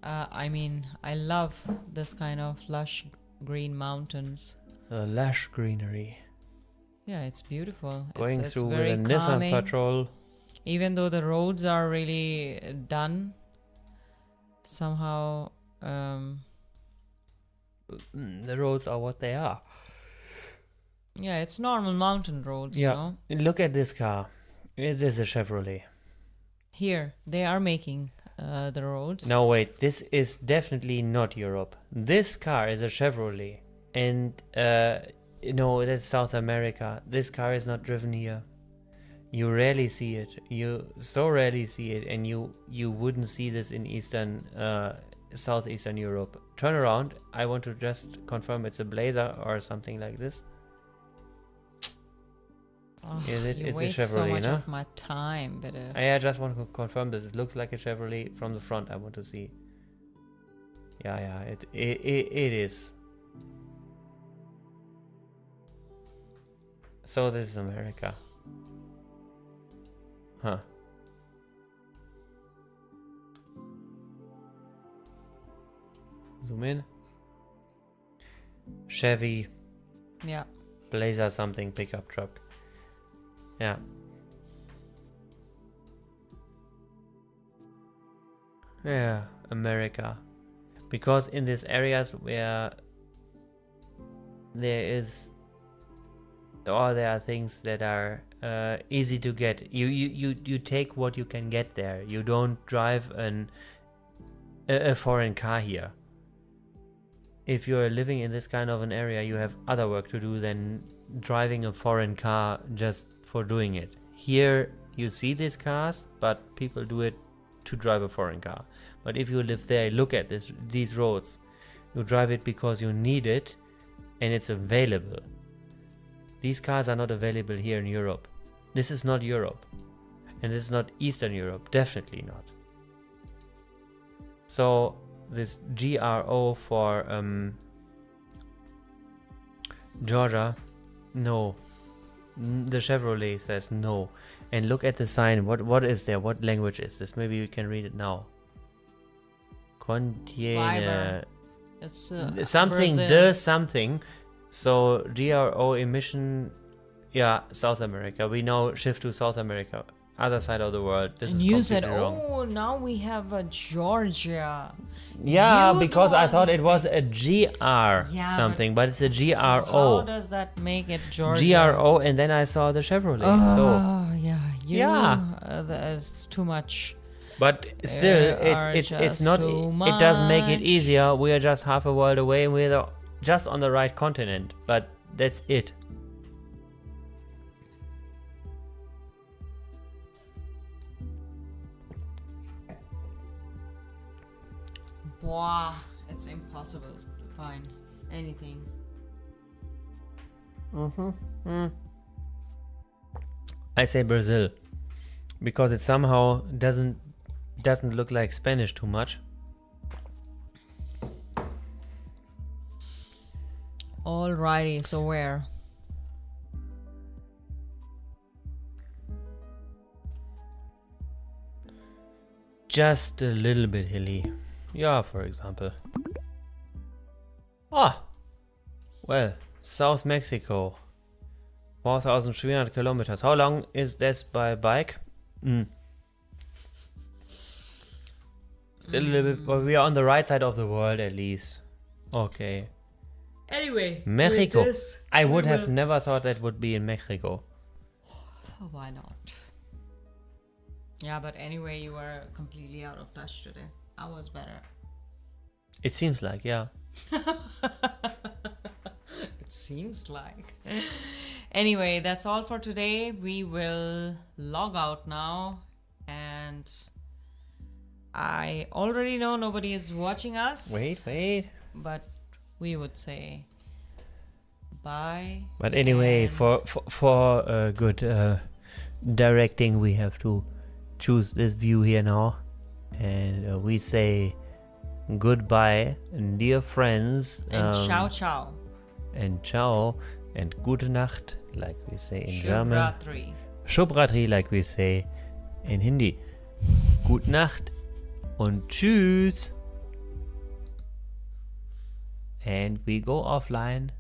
I mean, I love this kind of lush green mountains. The lush greenery. Yeah, it's beautiful. Going it's through with very a Nissan calming. Patrol. Even though the roads are really done, somehow, The roads are what they are. yeah, it's normal mountain roads, you know. Look at this car. It is a Chevrolet. Here, they are making the roads. No, wait. This is definitely not Europe. This car is a Chevrolet. And, no, that's South America. This car is not driven here. You rarely see it. You so rarely see it. And you wouldn't see this in Southeastern Europe. Turn around. I want to just confirm it's a Blazer or something like this. Oh, Is it? you It's a waste so Chevrolet, much no? of my time, but I just want to confirm this. It looks like a Chevrolet from the front. I want to see. Yeah, it is. So this is America. Huh. Zoom in. Chevy, yeah. Blazer something, pickup truck. Yeah. Yeah, America. Because in these areas where there are things that are easy to get. You take what you can get there. You don't drive a foreign car here. If you're living in this kind of an area, you have other work to do than driving a foreign car just for doing it. Here you see these cars, but people do it to drive a foreign car. But if you live there, look at these roads. You drive it because you need it and it's available. These cars are not available here in Europe. This is not Europe. And this is not Eastern Europe. Definitely not. So this GRO for Georgia, no. The Chevrolet says no. And look at the sign. What is there? What language is this? Maybe we can read it now. Contiene Fiber. It's something, Brazil. the something. So GRO emission, yeah, South America. We now shift to South America, other side of the world. This And is you completely said, wrong. oh, now we have a Georgia. Yeah, You because know I all thought these it was a things. GR Yeah, something, but it's a So how GRO. does that make it Georgia? GRO, and then I saw the Chevrolet. So, Oh, yeah. You, Yeah. That's too much. but still, are it's just not. too It does make it much. easier. We are just half a world away, and we're just on the right continent. But that's it. Wow, it's impossible to find anything. I say Brazil because it somehow doesn't look like Spanish too much. Alrighty, so where? Just a little bit hilly. Yeah, for example. Ah, well, South Mexico. 4,300 kilometers. How long is this by bike? Still a little bit, but we are on the right side of the world at least. Okay. Anyway, Mexico. with this, I we would have will- never thought that would be in Mexico. Oh, why not? Yeah, but anyway, you were completely out of touch today. I was better. It seems like, yeah. It seems like. Anyway, that's all for today. We will log out now. And I already know nobody is watching us. Wait. But we would say bye. But anyway, and- for good directing, we have to choose this view here now, and we say goodbye, dear friends, And ciao ciao. and ciao, and gute Nacht, like we say in German. Shubratri. Shubratri, like we say in Hindi. Gute Nacht und tschüss. And we go offline.